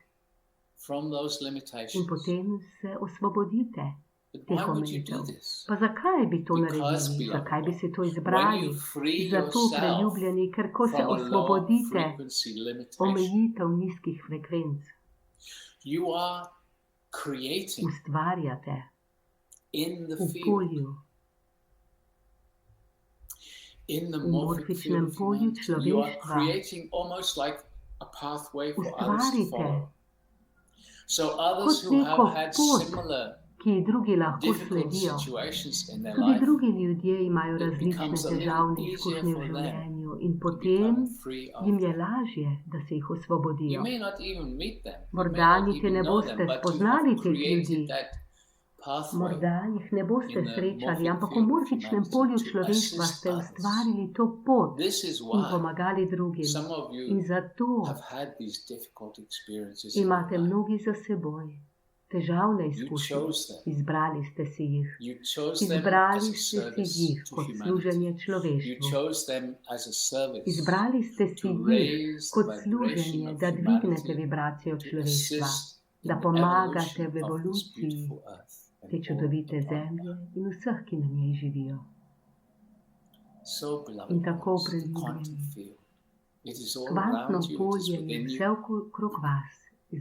Speaker 1: from those
Speaker 2: in
Speaker 1: limitations.
Speaker 2: potem se osvobodite
Speaker 1: But
Speaker 2: teh
Speaker 1: why would you do
Speaker 2: omejitev.
Speaker 1: this?
Speaker 2: Pa zakaj bi to
Speaker 1: Because,
Speaker 2: naredili?
Speaker 1: beloved
Speaker 2: Zakaj bi
Speaker 1: one,
Speaker 2: si to
Speaker 1: when
Speaker 2: izbrali?
Speaker 1: you free
Speaker 2: Zato,
Speaker 1: yourself
Speaker 2: preljubljeni, ker ko se
Speaker 1: from a low
Speaker 2: osvobodite
Speaker 1: frequency limitation,
Speaker 2: omejitev nizkih frekvenc,
Speaker 1: you are creating
Speaker 2: ustvarjate
Speaker 1: in the
Speaker 2: v
Speaker 1: field,
Speaker 2: polju,
Speaker 1: in the
Speaker 2: v
Speaker 1: morphic field
Speaker 2: morfičnem
Speaker 1: of
Speaker 2: polju
Speaker 1: humanity. You are
Speaker 2: človeštva.
Speaker 1: creating almost like a pathway for others to
Speaker 2: Ustvarite
Speaker 1: follow. So others
Speaker 2: kot
Speaker 1: who
Speaker 2: neko
Speaker 1: have had
Speaker 2: pot,
Speaker 1: similar
Speaker 2: ki ji drugi lahko
Speaker 1: difficult
Speaker 2: sledijo.
Speaker 1: situations in their
Speaker 2: Tudi
Speaker 1: life,
Speaker 2: drugi ljudje imajo
Speaker 1: it
Speaker 2: različne
Speaker 1: becomes a little
Speaker 2: težavne
Speaker 1: easier
Speaker 2: izkušnje v
Speaker 1: for them
Speaker 2: življenju in
Speaker 1: to
Speaker 2: potem
Speaker 1: become free of
Speaker 2: jim je
Speaker 1: them.
Speaker 2: lažje, da se jih
Speaker 1: You
Speaker 2: osvobodijo.
Speaker 1: may not even meet them. You may
Speaker 2: Morda
Speaker 1: not
Speaker 2: niti
Speaker 1: even
Speaker 2: ne
Speaker 1: know them,
Speaker 2: boste
Speaker 1: but you
Speaker 2: spoznali
Speaker 1: have
Speaker 2: teh ljudi,
Speaker 1: created that pathway
Speaker 2: morda jih ne boste
Speaker 1: in the
Speaker 2: srečali,
Speaker 1: morphic
Speaker 2: ampak v
Speaker 1: field of
Speaker 2: morfičnem
Speaker 1: humanity
Speaker 2: polju
Speaker 1: to
Speaker 2: človeštva
Speaker 1: assist
Speaker 2: ste
Speaker 1: others.
Speaker 2: ustvarili to pot
Speaker 1: This is
Speaker 2: in
Speaker 1: why
Speaker 2: pomagali drugim.
Speaker 1: some of
Speaker 2: In
Speaker 1: you
Speaker 2: zato
Speaker 1: have had these difficult experiences in your
Speaker 2: imate
Speaker 1: life.
Speaker 2: mnogi za seboj težavne
Speaker 1: You
Speaker 2: izkušnje.
Speaker 1: chose them.
Speaker 2: Izbrali ste si jih.
Speaker 1: You chose them
Speaker 2: Izbrali
Speaker 1: as a
Speaker 2: ste si
Speaker 1: service
Speaker 2: jih
Speaker 1: to
Speaker 2: kot
Speaker 1: humanity.
Speaker 2: služenje
Speaker 1: You
Speaker 2: človeštvu.
Speaker 1: chose them as a service
Speaker 2: Izbrali ste si
Speaker 1: to
Speaker 2: jih
Speaker 1: raise the
Speaker 2: kot
Speaker 1: vibration
Speaker 2: služenje,
Speaker 1: of
Speaker 2: da dvignete
Speaker 1: humanity,
Speaker 2: vibracijo
Speaker 1: to
Speaker 2: človeštva,
Speaker 1: assist
Speaker 2: da
Speaker 1: in the
Speaker 2: pomagate
Speaker 1: evolution
Speaker 2: v
Speaker 1: of this
Speaker 2: evoluciji
Speaker 1: beautiful earth and
Speaker 2: te
Speaker 1: all
Speaker 2: čudovite
Speaker 1: upon
Speaker 2: zemlje
Speaker 1: her.
Speaker 2: in vseh, ki na njej živijo.
Speaker 1: So, beloved
Speaker 2: In tako
Speaker 1: ones, the quantum
Speaker 2: preljubljeni.
Speaker 1: field, it is all
Speaker 2: Kvantno
Speaker 1: around you, it is
Speaker 2: polje je
Speaker 1: within
Speaker 2: vse
Speaker 1: you,
Speaker 2: okrog vas,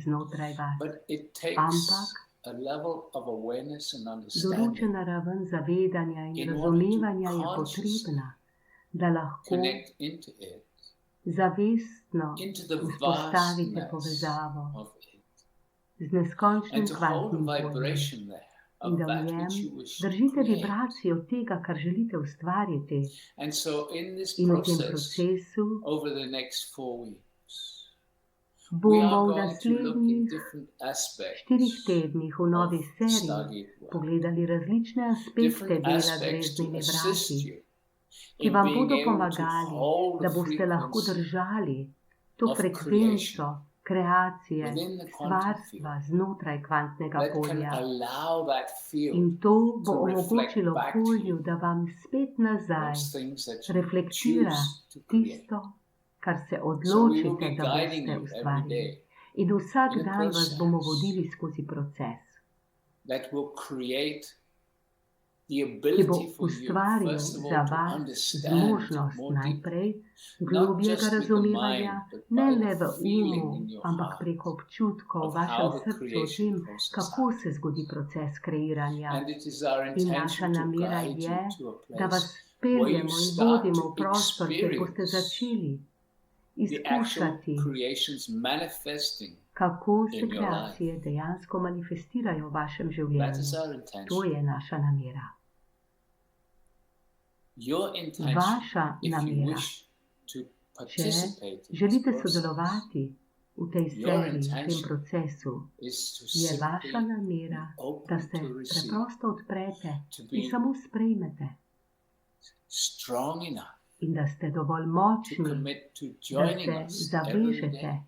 Speaker 2: znotraj vas.
Speaker 1: but it takes
Speaker 2: Ampak
Speaker 1: a level of awareness and understanding
Speaker 2: določena raven zavedanja in
Speaker 1: in order to
Speaker 2: razumevanja je
Speaker 1: consciously
Speaker 2: potrebna, da lahko
Speaker 1: connect into it,
Speaker 2: zavestno
Speaker 1: into the
Speaker 2: vzpostavite
Speaker 1: vastness
Speaker 2: povezavo
Speaker 1: of it,
Speaker 2: z neskončnim
Speaker 1: and to hold a
Speaker 2: kvantnim poljem
Speaker 1: vibration there
Speaker 2: in
Speaker 1: of
Speaker 2: da v
Speaker 1: that
Speaker 2: njem
Speaker 1: which you wish to
Speaker 2: držite
Speaker 1: create.
Speaker 2: vibracijo tega, kar želite ustvariti.
Speaker 1: And so in this
Speaker 2: In v tem
Speaker 1: process,
Speaker 2: procesu
Speaker 1: over the next 4 weeks, we
Speaker 2: bomo
Speaker 1: are
Speaker 2: v
Speaker 1: going to look in
Speaker 2: naslednjih
Speaker 1: different aspects
Speaker 2: 4 tednih v novi
Speaker 1: of
Speaker 2: seriji
Speaker 1: Stargate work.
Speaker 2: pogledali različne aspekte
Speaker 1: Different
Speaker 2: dela z
Speaker 1: aspects to
Speaker 2: zvezdnimi
Speaker 1: assist
Speaker 2: vrati,
Speaker 1: you
Speaker 2: ki
Speaker 1: in
Speaker 2: vam
Speaker 1: being
Speaker 2: bodo
Speaker 1: able to
Speaker 2: pomagali,
Speaker 1: hold
Speaker 2: da
Speaker 1: the
Speaker 2: boste lahko
Speaker 1: frequency
Speaker 2: držali to
Speaker 1: of
Speaker 2: frekvenco kreacije,
Speaker 1: within the quantum
Speaker 2: stvarstva
Speaker 1: field
Speaker 2: znotraj kvantnega
Speaker 1: that can
Speaker 2: polja.
Speaker 1: allow that field
Speaker 2: In to bo
Speaker 1: to reflect
Speaker 2: omogočilo
Speaker 1: back to
Speaker 2: polju,
Speaker 1: you
Speaker 2: da vam spet nazaj
Speaker 1: those things that you
Speaker 2: reflektira
Speaker 1: choose to create.
Speaker 2: tisto, kar se
Speaker 1: So we will
Speaker 2: odločite,
Speaker 1: be
Speaker 2: da
Speaker 1: guiding
Speaker 2: boste
Speaker 1: you every
Speaker 2: ustvarili.
Speaker 1: day
Speaker 2: In vsak
Speaker 1: in a
Speaker 2: dan vas bomo
Speaker 1: process
Speaker 2: vodili skozi proces,
Speaker 1: that will create the
Speaker 2: ki bo
Speaker 1: ability for you,
Speaker 2: ustvaril
Speaker 1: first of
Speaker 2: za
Speaker 1: all, to
Speaker 2: vas
Speaker 1: understand
Speaker 2: zmožnost
Speaker 1: more deeply,
Speaker 2: najprej
Speaker 1: not
Speaker 2: globjega
Speaker 1: just with the
Speaker 2: razumevanja,
Speaker 1: mind, but
Speaker 2: ne
Speaker 1: by
Speaker 2: le v
Speaker 1: the feeling
Speaker 2: umu,
Speaker 1: in your
Speaker 2: ampak
Speaker 1: heart
Speaker 2: preko občutkov v
Speaker 1: of
Speaker 2: vašem
Speaker 1: how the
Speaker 2: srcu o
Speaker 1: creation
Speaker 2: tem,
Speaker 1: process
Speaker 2: kako se
Speaker 1: happens.
Speaker 2: zgodi proces kreiranja.
Speaker 1: And it is our
Speaker 2: In naša
Speaker 1: intention to
Speaker 2: namera
Speaker 1: guide
Speaker 2: je,
Speaker 1: you to a
Speaker 2: da vas
Speaker 1: place where you
Speaker 2: peljemo in
Speaker 1: start
Speaker 2: vodimo
Speaker 1: to
Speaker 2: v prostor, kjer boste
Speaker 1: experience
Speaker 2: začeli
Speaker 1: the actual
Speaker 2: izkušati,
Speaker 1: creations manifesting
Speaker 2: kako se
Speaker 1: in your
Speaker 2: kreacije dejansko manifestirajo v vašem
Speaker 1: That is
Speaker 2: življenju.
Speaker 1: our
Speaker 2: To
Speaker 1: intention.
Speaker 2: je naša namera.
Speaker 1: Your intention,
Speaker 2: Vaša
Speaker 1: if you
Speaker 2: namera,
Speaker 1: wish to participate in this
Speaker 2: želite
Speaker 1: process,
Speaker 2: sodelovati v tej
Speaker 1: Your
Speaker 2: seriji, v tem
Speaker 1: intention
Speaker 2: procesu,
Speaker 1: is to
Speaker 2: je vaša
Speaker 1: simply
Speaker 2: namera,
Speaker 1: be
Speaker 2: da
Speaker 1: open
Speaker 2: se
Speaker 1: to receive,
Speaker 2: preprosto odprete
Speaker 1: to
Speaker 2: in
Speaker 1: be
Speaker 2: samo sprejmete
Speaker 1: strong enough
Speaker 2: in da ste dovolj
Speaker 1: to
Speaker 2: močni,
Speaker 1: commit to
Speaker 2: da
Speaker 1: joining
Speaker 2: se
Speaker 1: us every
Speaker 2: zavežete,
Speaker 1: day,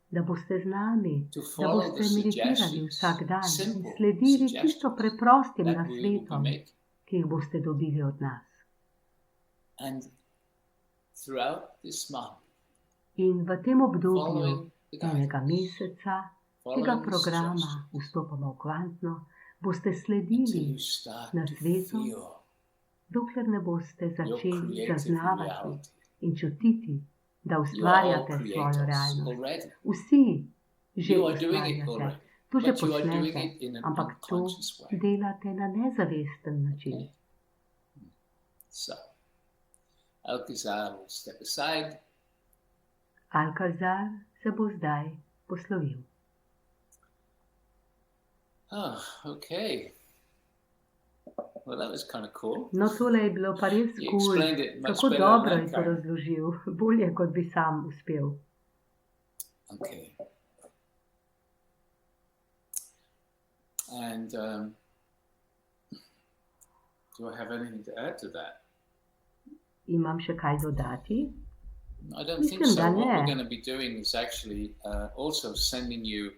Speaker 2: da boste z nami,
Speaker 1: to
Speaker 2: da
Speaker 1: follow the
Speaker 2: boste meditirali
Speaker 1: suggestions,
Speaker 2: vsak dan in
Speaker 1: simple
Speaker 2: sledili čisto
Speaker 1: suggestions
Speaker 2: preprostim
Speaker 1: that we will be
Speaker 2: nasvetom,
Speaker 1: making.
Speaker 2: ki jih boste dobili od nas.
Speaker 1: And throughout this month,
Speaker 2: In v tem obdobju
Speaker 1: following the
Speaker 2: enega
Speaker 1: guidance,
Speaker 2: meseca tega
Speaker 1: following the
Speaker 2: programa
Speaker 1: suggestions,
Speaker 2: Vstopamo v kvantno, boste
Speaker 1: until
Speaker 2: sledili,
Speaker 1: you start
Speaker 2: na
Speaker 1: to
Speaker 2: svetu,
Speaker 1: feel
Speaker 2: dokler ne boste
Speaker 1: your
Speaker 2: začeli
Speaker 1: creative
Speaker 2: zaznavati
Speaker 1: reality.
Speaker 2: in čutiti, da
Speaker 1: You are all
Speaker 2: ustvarjate svojo
Speaker 1: creators
Speaker 2: realnost.
Speaker 1: already.
Speaker 2: Vsi že
Speaker 1: You are doing it
Speaker 2: ustvarjate,
Speaker 1: already,
Speaker 2: to že
Speaker 1: but you are doing
Speaker 2: počnete,
Speaker 1: it in an
Speaker 2: ampak to
Speaker 1: unconscious way.
Speaker 2: delate na nezavesten način.
Speaker 1: Okay. So, Alcazar will step aside.
Speaker 2: Alcazar se bo zdaj poslovil.
Speaker 1: Oh, okay. Well, that was kind of cool.
Speaker 2: No, tole je bilo pa res
Speaker 1: You
Speaker 2: kul.
Speaker 1: explained it much
Speaker 2: Kako
Speaker 1: better
Speaker 2: dobro
Speaker 1: than
Speaker 2: je
Speaker 1: I
Speaker 2: to
Speaker 1: can.
Speaker 2: razložil, bolje kot bi sam uspel.
Speaker 1: Okay. And do I have anything to add to that?
Speaker 2: Imam še kaj dodati?
Speaker 1: I don't think
Speaker 2: Mislim,
Speaker 1: so.
Speaker 2: da
Speaker 1: What we're
Speaker 2: ne.
Speaker 1: going to be doing is actually also sending you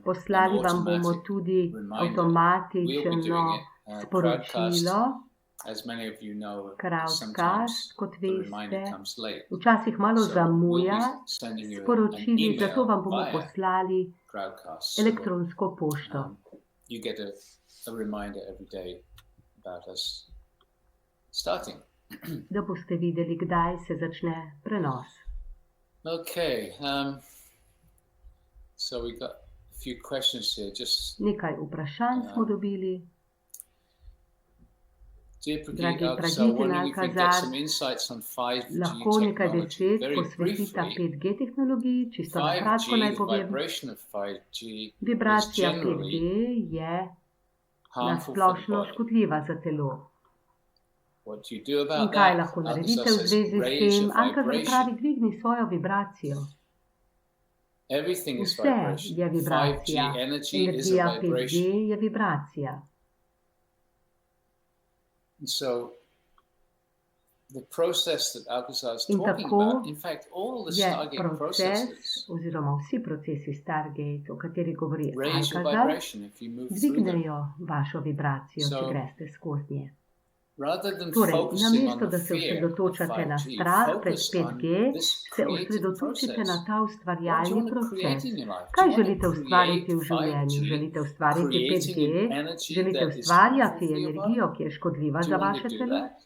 Speaker 2: Poslali vam bomo
Speaker 1: automatic
Speaker 2: tudi
Speaker 1: reminder. We'll be
Speaker 2: avtomatično
Speaker 1: doing it. Crowdcast,
Speaker 2: sporočilo,
Speaker 1: as many of you know,
Speaker 2: crowdcast,
Speaker 1: sometimes
Speaker 2: kot
Speaker 1: the reminder
Speaker 2: veste,
Speaker 1: comes late.
Speaker 2: včasih malo
Speaker 1: So we'll
Speaker 2: zamuja
Speaker 1: be sending you an
Speaker 2: sporočili, zato vam
Speaker 1: email
Speaker 2: bomo
Speaker 1: via
Speaker 2: poslali
Speaker 1: Crowdcast so that
Speaker 2: elektronsko pošto.
Speaker 1: you get a reminder every day about us starting.
Speaker 2: Da boste videli, kdaj se začne prenos.
Speaker 1: Okay, so we got a few questions here. Just
Speaker 2: Nekaj vprašanj smo dobili.
Speaker 1: dear Pradeep,
Speaker 2: Dragi
Speaker 1: so
Speaker 2: Pradeep in
Speaker 1: wondering if we get
Speaker 2: Alcazar,
Speaker 1: some insights on 5G
Speaker 2: lahko nekaj
Speaker 1: technology.
Speaker 2: besed
Speaker 1: Very
Speaker 2: posvetita
Speaker 1: briefly,
Speaker 2: 5G tehnologiji, čisto na kratko
Speaker 1: 5G,
Speaker 2: naj
Speaker 1: the
Speaker 2: povem.
Speaker 1: vibration of 5G is
Speaker 2: Vibracija 5G
Speaker 1: generally
Speaker 2: je
Speaker 1: harmful for the
Speaker 2: nasplošno
Speaker 1: body.
Speaker 2: škodljiva za telo.
Speaker 1: What do you do
Speaker 2: In
Speaker 1: about
Speaker 2: kaj
Speaker 1: that?
Speaker 2: lahko
Speaker 1: Alcazar
Speaker 2: naredite v
Speaker 1: says,
Speaker 2: zvezi s
Speaker 1: raise
Speaker 2: tem?
Speaker 1: your
Speaker 2: Alcazar pravi,
Speaker 1: vibration.
Speaker 2: dvigni svojo vibracijo.
Speaker 1: Everything is
Speaker 2: Vse
Speaker 1: vibration.
Speaker 2: je
Speaker 1: 5G
Speaker 2: vibracija.
Speaker 1: energy is a
Speaker 2: Energija 5G
Speaker 1: vibration.
Speaker 2: je vibracija.
Speaker 1: And so the process that Alcazar is
Speaker 2: In
Speaker 1: talking
Speaker 2: tako
Speaker 1: about, in fact, all the
Speaker 2: je
Speaker 1: Stargate
Speaker 2: proces,
Speaker 1: processes
Speaker 2: oziroma vsi procesi Stargate, o kateri govori
Speaker 1: raise your
Speaker 2: Alcazar,
Speaker 1: vibration if you move through them.
Speaker 2: dvignejo vašo vibracijo, če
Speaker 1: So,
Speaker 2: greste skozi nje.
Speaker 1: rather than
Speaker 2: Torej,
Speaker 1: focusing on
Speaker 2: namesto
Speaker 1: the
Speaker 2: da se
Speaker 1: fear of
Speaker 2: osredotočate na
Speaker 1: 5G,
Speaker 2: strah pred
Speaker 1: focus
Speaker 2: 5G,
Speaker 1: on this
Speaker 2: se
Speaker 1: creative
Speaker 2: osredotočite na
Speaker 1: process.
Speaker 2: ta
Speaker 1: What do you
Speaker 2: ustvarjalni
Speaker 1: want to
Speaker 2: proces.
Speaker 1: create in your life? Do
Speaker 2: Kaj
Speaker 1: you want
Speaker 2: želite
Speaker 1: to
Speaker 2: ustvariti
Speaker 1: create
Speaker 2: v življenju?
Speaker 1: 5G,
Speaker 2: Želite ustvariti 5G?
Speaker 1: creating an energy
Speaker 2: Želite
Speaker 1: that is
Speaker 2: ustvarjati
Speaker 1: harmful for your body?
Speaker 2: energijo, ki je škodljiva
Speaker 1: Do
Speaker 2: za
Speaker 1: you want
Speaker 2: vaše
Speaker 1: to do
Speaker 2: telo?
Speaker 1: that?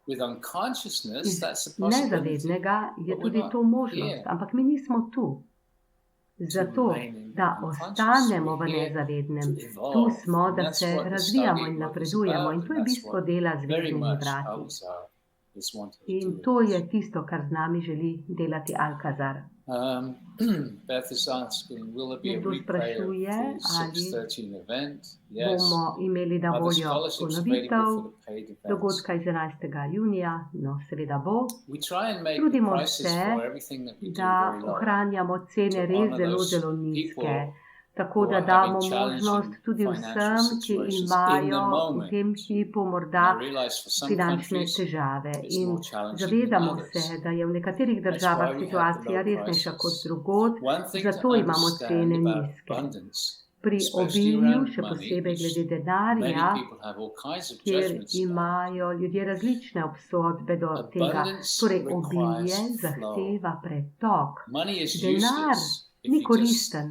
Speaker 1: With unconsciousness,
Speaker 2: Iz
Speaker 1: that's a possibility.
Speaker 2: nezavednega je
Speaker 1: But we're
Speaker 2: tudi
Speaker 1: not
Speaker 2: to možnost,
Speaker 1: here
Speaker 2: ampak mi nismo tu zato,
Speaker 1: remain in
Speaker 2: da
Speaker 1: unconscious.
Speaker 2: ostanemo v
Speaker 1: We're here
Speaker 2: nezavednem.
Speaker 1: to evolve.
Speaker 2: Tu smo,
Speaker 1: And
Speaker 2: da
Speaker 1: that's
Speaker 2: se
Speaker 1: what the
Speaker 2: razvijamo
Speaker 1: Stargate
Speaker 2: in
Speaker 1: work is
Speaker 2: napredujemo
Speaker 1: about.
Speaker 2: in to
Speaker 1: And
Speaker 2: je
Speaker 1: that's
Speaker 2: bistvo
Speaker 1: what
Speaker 2: dela z
Speaker 1: very
Speaker 2: veznimi
Speaker 1: much
Speaker 2: vrati.
Speaker 1: Alcazar is wanting to
Speaker 2: In
Speaker 1: do
Speaker 2: to
Speaker 1: with
Speaker 2: je
Speaker 1: us.
Speaker 2: tisto, kar z nami želi delati Alcazar.
Speaker 1: Beth is asking, will there be a
Speaker 2: Nekdo
Speaker 1: replay of
Speaker 2: sprašuje,
Speaker 1: the
Speaker 2: ali
Speaker 1: 6:13 event? Yes.
Speaker 2: bomo imeli na
Speaker 1: Are the
Speaker 2: voljo
Speaker 1: scholarships
Speaker 2: ponovitev
Speaker 1: available for the paid events?
Speaker 2: dogodka iz 11. junija. No, seveda bo.
Speaker 1: We try and make the
Speaker 2: Trudimo
Speaker 1: prices
Speaker 2: se,
Speaker 1: for everything that we do
Speaker 2: da
Speaker 1: very low.
Speaker 2: ohranjamo cene
Speaker 1: To
Speaker 2: res
Speaker 1: honor
Speaker 2: zelo,
Speaker 1: those
Speaker 2: zelo nizke.
Speaker 1: people
Speaker 2: Tako
Speaker 1: who
Speaker 2: da
Speaker 1: are
Speaker 2: damo
Speaker 1: having
Speaker 2: možnost
Speaker 1: challenging
Speaker 2: tudi
Speaker 1: financial
Speaker 2: vsem, ki
Speaker 1: situations in the
Speaker 2: imajo v
Speaker 1: moment.
Speaker 2: tem hipu morda
Speaker 1: And I realize for some
Speaker 2: finančne
Speaker 1: countries
Speaker 2: težave.
Speaker 1: it's
Speaker 2: In
Speaker 1: more challenging than
Speaker 2: zavedamo
Speaker 1: others.
Speaker 2: se, da je v nekaterih
Speaker 1: That's
Speaker 2: državah
Speaker 1: why we have the
Speaker 2: situacija
Speaker 1: low
Speaker 2: resnejša kot
Speaker 1: prices.
Speaker 2: drugod,
Speaker 1: One thing to
Speaker 2: zato imamo cene
Speaker 1: understand about
Speaker 2: nizke.
Speaker 1: abundance,
Speaker 2: Pri
Speaker 1: especially
Speaker 2: obilju,
Speaker 1: around
Speaker 2: še
Speaker 1: money,
Speaker 2: posebej
Speaker 1: which
Speaker 2: glede
Speaker 1: many
Speaker 2: denarja,
Speaker 1: people have all kinds of
Speaker 2: kjer
Speaker 1: judgments about.
Speaker 2: imajo ljudje različne obsodbe do tega.
Speaker 1: Abundance
Speaker 2: Torej, obilje
Speaker 1: requires flow.
Speaker 2: zahteva pretok.
Speaker 1: Money is
Speaker 2: Denar
Speaker 1: useless if
Speaker 2: ni
Speaker 1: you just
Speaker 2: koristen,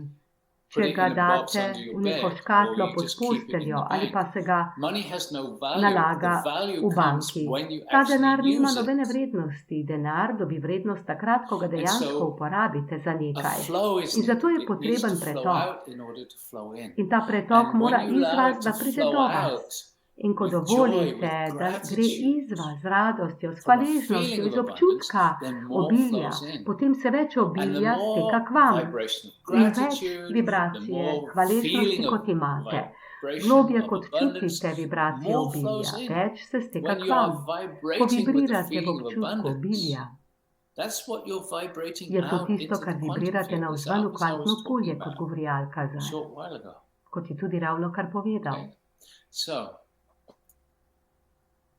Speaker 2: če
Speaker 1: put it
Speaker 2: ga
Speaker 1: in a box
Speaker 2: date
Speaker 1: under your
Speaker 2: v neko
Speaker 1: bed,
Speaker 2: škatlo
Speaker 1: or you
Speaker 2: pod
Speaker 1: just keep it in
Speaker 2: posteljo
Speaker 1: the
Speaker 2: ali
Speaker 1: bank.
Speaker 2: pa se ga
Speaker 1: Money has no value.
Speaker 2: nalaga
Speaker 1: The value
Speaker 2: v
Speaker 1: comes
Speaker 2: banki.
Speaker 1: when you
Speaker 2: Ta denar
Speaker 1: actually
Speaker 2: nima
Speaker 1: use
Speaker 2: nobene
Speaker 1: it.
Speaker 2: vrednosti. Denar dobi vrednost takrat, ko ga dejansko
Speaker 1: so
Speaker 2: uporabite za
Speaker 1: A
Speaker 2: nekaj.
Speaker 1: flow is
Speaker 2: In zato je
Speaker 1: needed. It needs
Speaker 2: potreben
Speaker 1: to flow
Speaker 2: pretok.
Speaker 1: out in order to flow in.
Speaker 2: In ta pretok
Speaker 1: And
Speaker 2: mora
Speaker 1: when you
Speaker 2: iz
Speaker 1: allow
Speaker 2: vas,
Speaker 1: it
Speaker 2: da
Speaker 1: to
Speaker 2: pride
Speaker 1: flow
Speaker 2: do vas.
Speaker 1: out
Speaker 2: In ko
Speaker 1: with joy,
Speaker 2: dovolite,
Speaker 1: with
Speaker 2: da gre
Speaker 1: gratitude,
Speaker 2: iz vas z radostjo, s
Speaker 1: from a
Speaker 2: hvaležnostjo,
Speaker 1: feeling
Speaker 2: iz
Speaker 1: of
Speaker 2: občutka
Speaker 1: abundance, then more
Speaker 2: obilja,
Speaker 1: flows in.
Speaker 2: potem se več
Speaker 1: And the
Speaker 2: obilja steka k
Speaker 1: more
Speaker 2: vam.
Speaker 1: vibration of
Speaker 2: In več
Speaker 1: gratitude, the
Speaker 2: vibracije,
Speaker 1: more
Speaker 2: hvaležnosti,
Speaker 1: feeling
Speaker 2: kot
Speaker 1: of
Speaker 2: imate.
Speaker 1: vibration
Speaker 2: Globje,
Speaker 1: of
Speaker 2: kot
Speaker 1: abundance,
Speaker 2: čutite vibracijo
Speaker 1: more
Speaker 2: obilja,
Speaker 1: flows in.
Speaker 2: več se steka
Speaker 1: When
Speaker 2: k
Speaker 1: you are
Speaker 2: vam. Ko
Speaker 1: vibrating with the
Speaker 2: vibrirate v
Speaker 1: feeling of
Speaker 2: občutku
Speaker 1: abundance,
Speaker 2: obilja,
Speaker 1: that's what you're vibrating
Speaker 2: je to
Speaker 1: out
Speaker 2: tisto,
Speaker 1: into
Speaker 2: kar
Speaker 1: the quantum
Speaker 2: vibrirate
Speaker 1: field, as
Speaker 2: navzven v
Speaker 1: Alcazar
Speaker 2: kvantno
Speaker 1: was
Speaker 2: polje,
Speaker 1: talking
Speaker 2: kot
Speaker 1: about
Speaker 2: govori
Speaker 1: a
Speaker 2: Alcazar,
Speaker 1: short while ago.
Speaker 2: kot je tudi ravno kar povedal.
Speaker 1: Okay. So,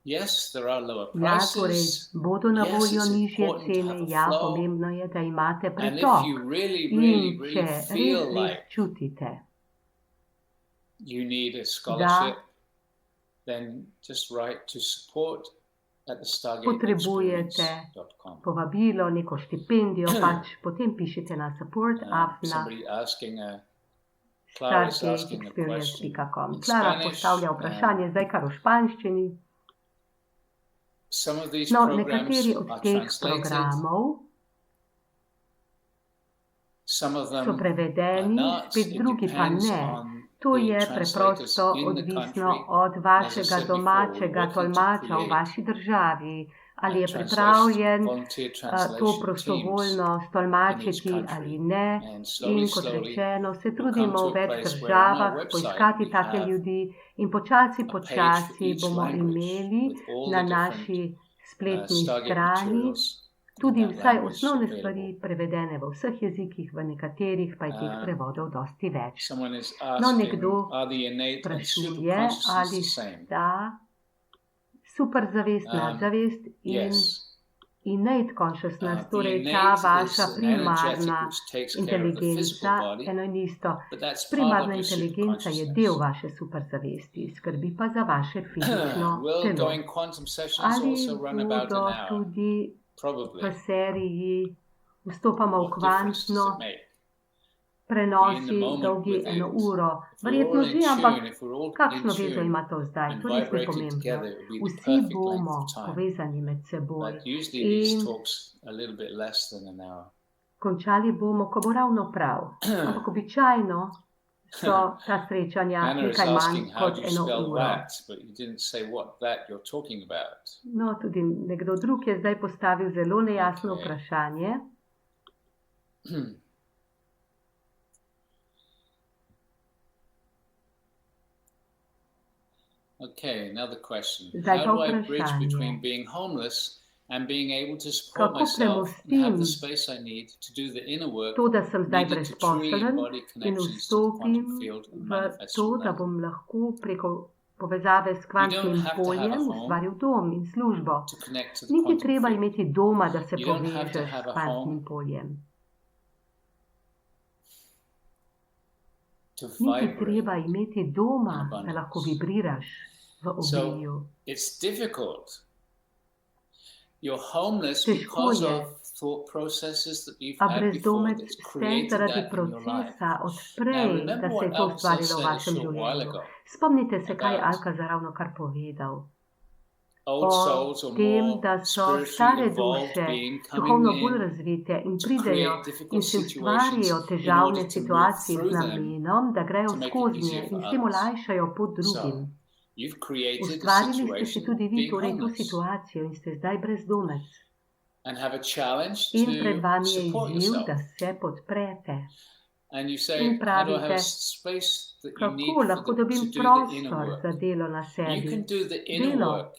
Speaker 1: yes, there are lower
Speaker 2: Ja, torej,
Speaker 1: prices.
Speaker 2: bodo na
Speaker 1: Yes,
Speaker 2: voljo
Speaker 1: it's
Speaker 2: nižje
Speaker 1: important to
Speaker 2: cene,
Speaker 1: have a
Speaker 2: ja,
Speaker 1: flow.
Speaker 2: pomembno je, da imate
Speaker 1: And if
Speaker 2: pretok.
Speaker 1: you really,
Speaker 2: In
Speaker 1: really,
Speaker 2: če
Speaker 1: really feel
Speaker 2: res
Speaker 1: like
Speaker 2: čutite,
Speaker 1: you need a scholarship, then just write to support at the
Speaker 2: potrebujete
Speaker 1: stargateexperience.com.
Speaker 2: povabilo, neko štipendijo, pač potem pišite na
Speaker 1: Somebody asking Clara is asking a question
Speaker 2: support@stargateexperience.com.
Speaker 1: in
Speaker 2: Klara
Speaker 1: Spanish.
Speaker 2: postavlja vprašanje, zdaj kar v španščini.
Speaker 1: Some of these
Speaker 2: No,
Speaker 1: programs
Speaker 2: nekateri od
Speaker 1: are
Speaker 2: teh
Speaker 1: translated.
Speaker 2: programov
Speaker 1: Some of them
Speaker 2: so
Speaker 1: are
Speaker 2: prevedeni,
Speaker 1: not.
Speaker 2: spet
Speaker 1: It
Speaker 2: drugi pa
Speaker 1: depends
Speaker 2: ne.
Speaker 1: on
Speaker 2: To
Speaker 1: the
Speaker 2: je
Speaker 1: translators
Speaker 2: preprosto
Speaker 1: in the
Speaker 2: odvisno
Speaker 1: country.
Speaker 2: od
Speaker 1: As I
Speaker 2: vašega
Speaker 1: said before,
Speaker 2: domačega
Speaker 1: we're working to
Speaker 2: tolmača v
Speaker 1: create
Speaker 2: vaši državi, ali je
Speaker 1: translation,
Speaker 2: pripravljen
Speaker 1: volunteer
Speaker 2: to
Speaker 1: translation
Speaker 2: prostovoljno
Speaker 1: teams in
Speaker 2: stolmačiti
Speaker 1: each country.
Speaker 2: ali ne.
Speaker 1: And
Speaker 2: In
Speaker 1: slowly,
Speaker 2: kot
Speaker 1: slowly,
Speaker 2: rečeno, se
Speaker 1: we'll
Speaker 2: trudimo
Speaker 1: come to
Speaker 2: v
Speaker 1: a
Speaker 2: več
Speaker 1: place where on our
Speaker 2: državah
Speaker 1: website
Speaker 2: poiskati
Speaker 1: we
Speaker 2: take
Speaker 1: have
Speaker 2: ljudi in počasi,
Speaker 1: a page for
Speaker 2: počasi
Speaker 1: each
Speaker 2: bomo
Speaker 1: language
Speaker 2: imeli
Speaker 1: with all
Speaker 2: na
Speaker 1: the
Speaker 2: naši
Speaker 1: different
Speaker 2: spletni
Speaker 1: Stargate
Speaker 2: strani
Speaker 1: materials in
Speaker 2: tudi
Speaker 1: that
Speaker 2: vsaj
Speaker 1: language
Speaker 2: osnovne
Speaker 1: available.
Speaker 2: stvari prevedene v vseh jezikih, v nekaterih pa je teh prevodov dosti več.
Speaker 1: Someone is
Speaker 2: No,
Speaker 1: asking,
Speaker 2: nekdo
Speaker 1: are the innate and
Speaker 2: sprašuje,
Speaker 1: superconsciousness
Speaker 2: ali
Speaker 1: the same?
Speaker 2: sta superzavest, nadzavest in
Speaker 1: Yes.
Speaker 2: innate consciousness,
Speaker 1: The
Speaker 2: torej ta
Speaker 1: innate is
Speaker 2: vaša
Speaker 1: an energetic
Speaker 2: primarna
Speaker 1: which takes care of the physical
Speaker 2: inteligenca,
Speaker 1: body,
Speaker 2: eno in isto.
Speaker 1: but that's part of
Speaker 2: Primarna
Speaker 1: your
Speaker 2: inteligenca je del
Speaker 1: superconsciousness.
Speaker 2: vaše superzavesti, skrbi pa za vaše fizično
Speaker 1: Will
Speaker 2: telo.
Speaker 1: going quantum sessions
Speaker 2: Ali
Speaker 1: also run about
Speaker 2: bodo
Speaker 1: an hour?
Speaker 2: tudi v
Speaker 1: Probably.
Speaker 2: seriji vstopamo v
Speaker 1: What difference does
Speaker 2: kvantno
Speaker 1: it make?
Speaker 2: prenosi
Speaker 1: moment
Speaker 2: dolgi
Speaker 1: with
Speaker 2: eno
Speaker 1: it.
Speaker 2: uro?
Speaker 1: If we're
Speaker 2: Verjetno
Speaker 1: all in
Speaker 2: že, ampak
Speaker 1: tune, if we're all
Speaker 2: kakšno
Speaker 1: in
Speaker 2: vezo
Speaker 1: tune
Speaker 2: ima to zdaj?
Speaker 1: and
Speaker 2: To res ni
Speaker 1: vibrating
Speaker 2: pomembno.
Speaker 1: together, it would be the
Speaker 2: Vsi
Speaker 1: perfect length
Speaker 2: bomo
Speaker 1: of time.
Speaker 2: povezani med seboj
Speaker 1: But usually these
Speaker 2: in
Speaker 1: talks a little bit less than an hour.
Speaker 2: končali bomo, ko bo ravno prav. Ampak običajno so ta srečanja
Speaker 1: Anna is
Speaker 2: nekaj manj
Speaker 1: asking how
Speaker 2: kot
Speaker 1: do you
Speaker 2: eno
Speaker 1: spell
Speaker 2: uro.
Speaker 1: that, but you didn't say what that you're talking about.
Speaker 2: No, tudi nekdo drug je zdaj postavil zelo nejasno
Speaker 1: Okay.
Speaker 2: vprašanje.
Speaker 1: Okay, another question.
Speaker 2: Zdaj
Speaker 1: How
Speaker 2: pa
Speaker 1: do I bridge
Speaker 2: vprašanje.
Speaker 1: between being homeless and being able to support
Speaker 2: Kako
Speaker 1: myself and have the
Speaker 2: premostim
Speaker 1: space I need to do the inner work
Speaker 2: to, da sem zdaj
Speaker 1: needed to truly
Speaker 2: brezposeln
Speaker 1: embody
Speaker 2: in
Speaker 1: connections to the
Speaker 2: vstopim
Speaker 1: quantum field and
Speaker 2: v
Speaker 1: manifest
Speaker 2: to,
Speaker 1: from
Speaker 2: da
Speaker 1: that?
Speaker 2: bom lahko preko povezave s kvantnim
Speaker 1: have to have a
Speaker 2: poljem
Speaker 1: home
Speaker 2: ustvaril dom in službo.
Speaker 1: To connect to the
Speaker 2: Niti
Speaker 1: quantum
Speaker 2: treba
Speaker 1: field.
Speaker 2: imeti doma, da se
Speaker 1: You don't have to
Speaker 2: povežeš
Speaker 1: have
Speaker 2: s
Speaker 1: a
Speaker 2: kvantnim
Speaker 1: home
Speaker 2: poljem.
Speaker 1: To
Speaker 2: Niti
Speaker 1: vibrate.
Speaker 2: treba imeti doma,
Speaker 1: in
Speaker 2: da
Speaker 1: abundance.
Speaker 2: lahko vibriraš v obilju.
Speaker 1: It's difficult. You're homeless
Speaker 2: Težko
Speaker 1: because
Speaker 2: je.
Speaker 1: of thought processes that you've
Speaker 2: A
Speaker 1: had before
Speaker 2: brezdomec
Speaker 1: that's
Speaker 2: ste
Speaker 1: created
Speaker 2: zaradi
Speaker 1: that in your life.
Speaker 2: procesa
Speaker 1: Now
Speaker 2: odprej,
Speaker 1: remember
Speaker 2: da se
Speaker 1: what
Speaker 2: je to
Speaker 1: Alka
Speaker 2: ustvarilo v
Speaker 1: said a
Speaker 2: vašem
Speaker 1: short while
Speaker 2: življenju.
Speaker 1: ago
Speaker 2: Spomnite se, kaj je
Speaker 1: about
Speaker 2: Alka ravno kar povedal.
Speaker 1: old
Speaker 2: O
Speaker 1: souls or
Speaker 2: tem,
Speaker 1: more
Speaker 2: da so
Speaker 1: spiritually
Speaker 2: stare
Speaker 1: evolved
Speaker 2: duše
Speaker 1: being
Speaker 2: duhovno
Speaker 1: coming
Speaker 2: bolj
Speaker 1: in
Speaker 2: razvite in
Speaker 1: to
Speaker 2: pridejo
Speaker 1: create
Speaker 2: in
Speaker 1: difficult
Speaker 2: si
Speaker 1: situations
Speaker 2: ustvarijo
Speaker 1: in
Speaker 2: težavne
Speaker 1: order to move
Speaker 2: situacije z
Speaker 1: through them
Speaker 2: namenom, da grejo
Speaker 1: to make it
Speaker 2: skozi nje
Speaker 1: easier
Speaker 2: in
Speaker 1: for
Speaker 2: s tem
Speaker 1: others.
Speaker 2: olajšajo pot drugim.
Speaker 1: So, you've created a
Speaker 2: Ustvarili ste si
Speaker 1: situation
Speaker 2: tudi vi
Speaker 1: being
Speaker 2: torej to
Speaker 1: homeless
Speaker 2: situacijo in ste zdaj brezdomec.
Speaker 1: and have a challenge
Speaker 2: In pred
Speaker 1: to
Speaker 2: vami je
Speaker 1: support
Speaker 2: izziv,
Speaker 1: yourself.
Speaker 2: da se podprete.
Speaker 1: And you
Speaker 2: In
Speaker 1: say, how do I have
Speaker 2: pravite,
Speaker 1: a space that you need
Speaker 2: kako
Speaker 1: for
Speaker 2: lahko
Speaker 1: to
Speaker 2: dobim
Speaker 1: do the inner
Speaker 2: prostor
Speaker 1: work?
Speaker 2: za delo na
Speaker 1: You can
Speaker 2: sebi.
Speaker 1: do the inner
Speaker 2: Delo
Speaker 1: work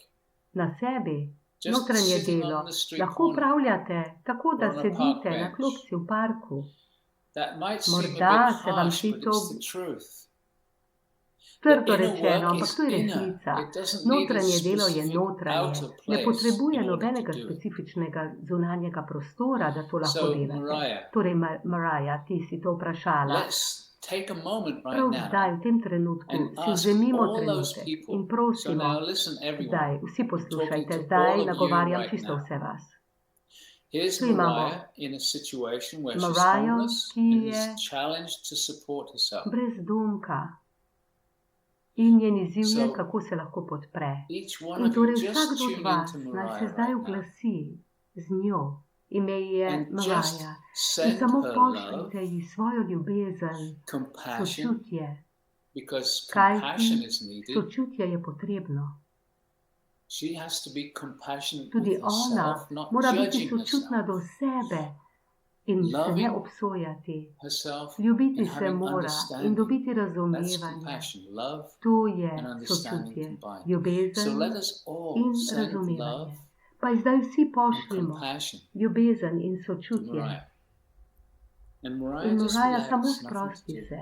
Speaker 2: na sebi,
Speaker 1: just
Speaker 2: notranje
Speaker 1: sitting
Speaker 2: delo,
Speaker 1: on the street
Speaker 2: lahko
Speaker 1: corner
Speaker 2: upravljate tako, da
Speaker 1: or on a park
Speaker 2: sedite na
Speaker 1: bench.
Speaker 2: klopci v parku.
Speaker 1: That might seem a
Speaker 2: Morda
Speaker 1: bit
Speaker 2: se vam
Speaker 1: harsh,
Speaker 2: zdi
Speaker 1: but
Speaker 2: to
Speaker 1: it's the truth.
Speaker 2: trdo
Speaker 1: inner
Speaker 2: rečeno,
Speaker 1: work
Speaker 2: ampak
Speaker 1: is
Speaker 2: to je
Speaker 1: inner.
Speaker 2: resnica.
Speaker 1: It doesn't need a
Speaker 2: Notranje delo je
Speaker 1: specific
Speaker 2: notranje,
Speaker 1: outer
Speaker 2: ne
Speaker 1: place
Speaker 2: potrebuje
Speaker 1: in order to
Speaker 2: nobenega
Speaker 1: do it.
Speaker 2: specifičnega zunanjega prostora, da to lahko
Speaker 1: So,
Speaker 2: delate.
Speaker 1: Mariah,
Speaker 2: Torej, Mariah, ti si to vprašala.
Speaker 1: let's take a moment right
Speaker 2: Prav
Speaker 1: now
Speaker 2: zdaj, v tem trenutku,
Speaker 1: and
Speaker 2: si
Speaker 1: ask
Speaker 2: vzemimo
Speaker 1: all those
Speaker 2: trenutek
Speaker 1: people.
Speaker 2: in
Speaker 1: So
Speaker 2: prosimo,
Speaker 1: now listen,
Speaker 2: zdaj,
Speaker 1: everyone.
Speaker 2: vsi
Speaker 1: I'm talking
Speaker 2: poslušajte,
Speaker 1: to
Speaker 2: zdaj
Speaker 1: all of you
Speaker 2: nagovarjam
Speaker 1: right
Speaker 2: čisto
Speaker 1: now.
Speaker 2: vse vas.
Speaker 1: Here's
Speaker 2: Tu imamo
Speaker 1: Mariah in a situation where she's
Speaker 2: Mariah,
Speaker 1: homeless
Speaker 2: ki
Speaker 1: and
Speaker 2: je
Speaker 1: is challenged to support herself.
Speaker 2: brezdomka in njen izziv je,
Speaker 1: So,
Speaker 2: kako se lahko podpre.
Speaker 1: each one
Speaker 2: In
Speaker 1: of you
Speaker 2: torej
Speaker 1: just
Speaker 2: vsakdo od
Speaker 1: tune
Speaker 2: vas
Speaker 1: into
Speaker 2: naj se
Speaker 1: Mariah
Speaker 2: zdaj
Speaker 1: right now
Speaker 2: oglasi z njo. Ime ji je
Speaker 1: and just
Speaker 2: Mariah. In
Speaker 1: send
Speaker 2: samo
Speaker 1: her love,
Speaker 2: pošljite ji svojo ljubezen,
Speaker 1: compassion,
Speaker 2: sočutje,
Speaker 1: because
Speaker 2: kajti
Speaker 1: compassion is needed.
Speaker 2: sočutje je potrebno.
Speaker 1: She has to be compassionate
Speaker 2: Tudi
Speaker 1: with
Speaker 2: ona
Speaker 1: herself, not
Speaker 2: mora biti
Speaker 1: judging
Speaker 2: sočutna
Speaker 1: herself,
Speaker 2: do sebe in se ne
Speaker 1: loving
Speaker 2: obsojati.
Speaker 1: herself
Speaker 2: Ljubiti
Speaker 1: and
Speaker 2: se
Speaker 1: having
Speaker 2: mora in
Speaker 1: understanding.
Speaker 2: dobiti
Speaker 1: That's
Speaker 2: razumevanje.
Speaker 1: compassion, love
Speaker 2: To je
Speaker 1: and understanding
Speaker 2: sočutje,
Speaker 1: combined. So
Speaker 2: ljubezen
Speaker 1: let us all
Speaker 2: in
Speaker 1: send
Speaker 2: razumevanje.
Speaker 1: love
Speaker 2: Pa zdaj vsi
Speaker 1: and
Speaker 2: pošljimo
Speaker 1: compassion
Speaker 2: ljubezen in
Speaker 1: to
Speaker 2: sočutje.
Speaker 1: Mariah. And
Speaker 2: In
Speaker 1: Mariah just
Speaker 2: Mariah, samo
Speaker 1: relax, nothing to
Speaker 2: sprosti
Speaker 1: do.
Speaker 2: se.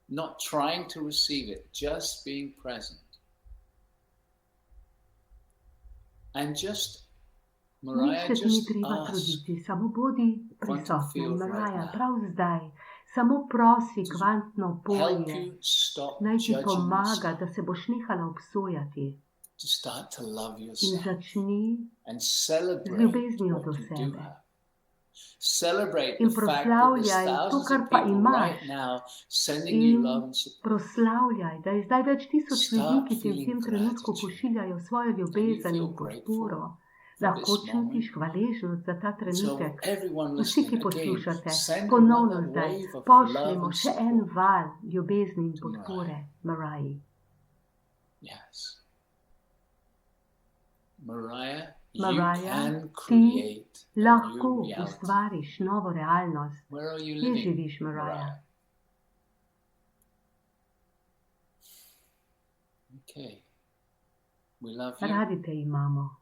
Speaker 1: Not trying to receive it, just being present. And just,
Speaker 2: Nič
Speaker 1: Mariah,
Speaker 2: se ti ni
Speaker 1: just
Speaker 2: treba
Speaker 1: ask
Speaker 2: truditi, samo bodi
Speaker 1: quantum
Speaker 2: prisotna.
Speaker 1: field right
Speaker 2: Mariah,
Speaker 1: now
Speaker 2: prav zdaj, samo prosi
Speaker 1: to
Speaker 2: kvantno
Speaker 1: help
Speaker 2: polje,
Speaker 1: you stop
Speaker 2: naj ti
Speaker 1: judging
Speaker 2: pomaga,
Speaker 1: yourself,
Speaker 2: da se boš nehala obsojati
Speaker 1: to start to love
Speaker 2: in
Speaker 1: yourself
Speaker 2: začni
Speaker 1: and
Speaker 2: z
Speaker 1: celebrate
Speaker 2: ljubeznijo do
Speaker 1: what you do
Speaker 2: sebe.
Speaker 1: have. Celebrate
Speaker 2: In
Speaker 1: the fact that there's
Speaker 2: proslavljaj to,
Speaker 1: thousands
Speaker 2: kar
Speaker 1: of
Speaker 2: pa
Speaker 1: people
Speaker 2: imaš.
Speaker 1: right now sending you
Speaker 2: In
Speaker 1: love and support.
Speaker 2: proslavljaj, da je zdaj več tisoč ljudi,
Speaker 1: Start
Speaker 2: ki ti v
Speaker 1: feeling
Speaker 2: tem trenutku
Speaker 1: gratitude.
Speaker 2: pošiljajo svojo
Speaker 1: Can you
Speaker 2: ljubezen
Speaker 1: feel
Speaker 2: in
Speaker 1: grateful
Speaker 2: podporo.
Speaker 1: for
Speaker 2: Lahko
Speaker 1: this
Speaker 2: čutiš
Speaker 1: moment?
Speaker 2: hvaležnost za ta
Speaker 1: So
Speaker 2: trenutek.
Speaker 1: everyone
Speaker 2: Vsi, ki
Speaker 1: listening, again,
Speaker 2: poslušate,
Speaker 1: send
Speaker 2: ponovno
Speaker 1: another
Speaker 2: zdaj
Speaker 1: wave of love
Speaker 2: pošljemo
Speaker 1: and
Speaker 2: še en
Speaker 1: support.
Speaker 2: val ljubezni in
Speaker 1: to
Speaker 2: podpore Mariah.
Speaker 1: Yes. Mariah,
Speaker 2: Mariah,
Speaker 1: you can
Speaker 2: ti
Speaker 1: create a
Speaker 2: lahko
Speaker 1: new reality.
Speaker 2: ustvariš novo realnost.
Speaker 1: Where are you
Speaker 2: Kje
Speaker 1: living,
Speaker 2: živiš, Mariah?
Speaker 1: Mariah? Okay. We love you
Speaker 2: Radi te imamo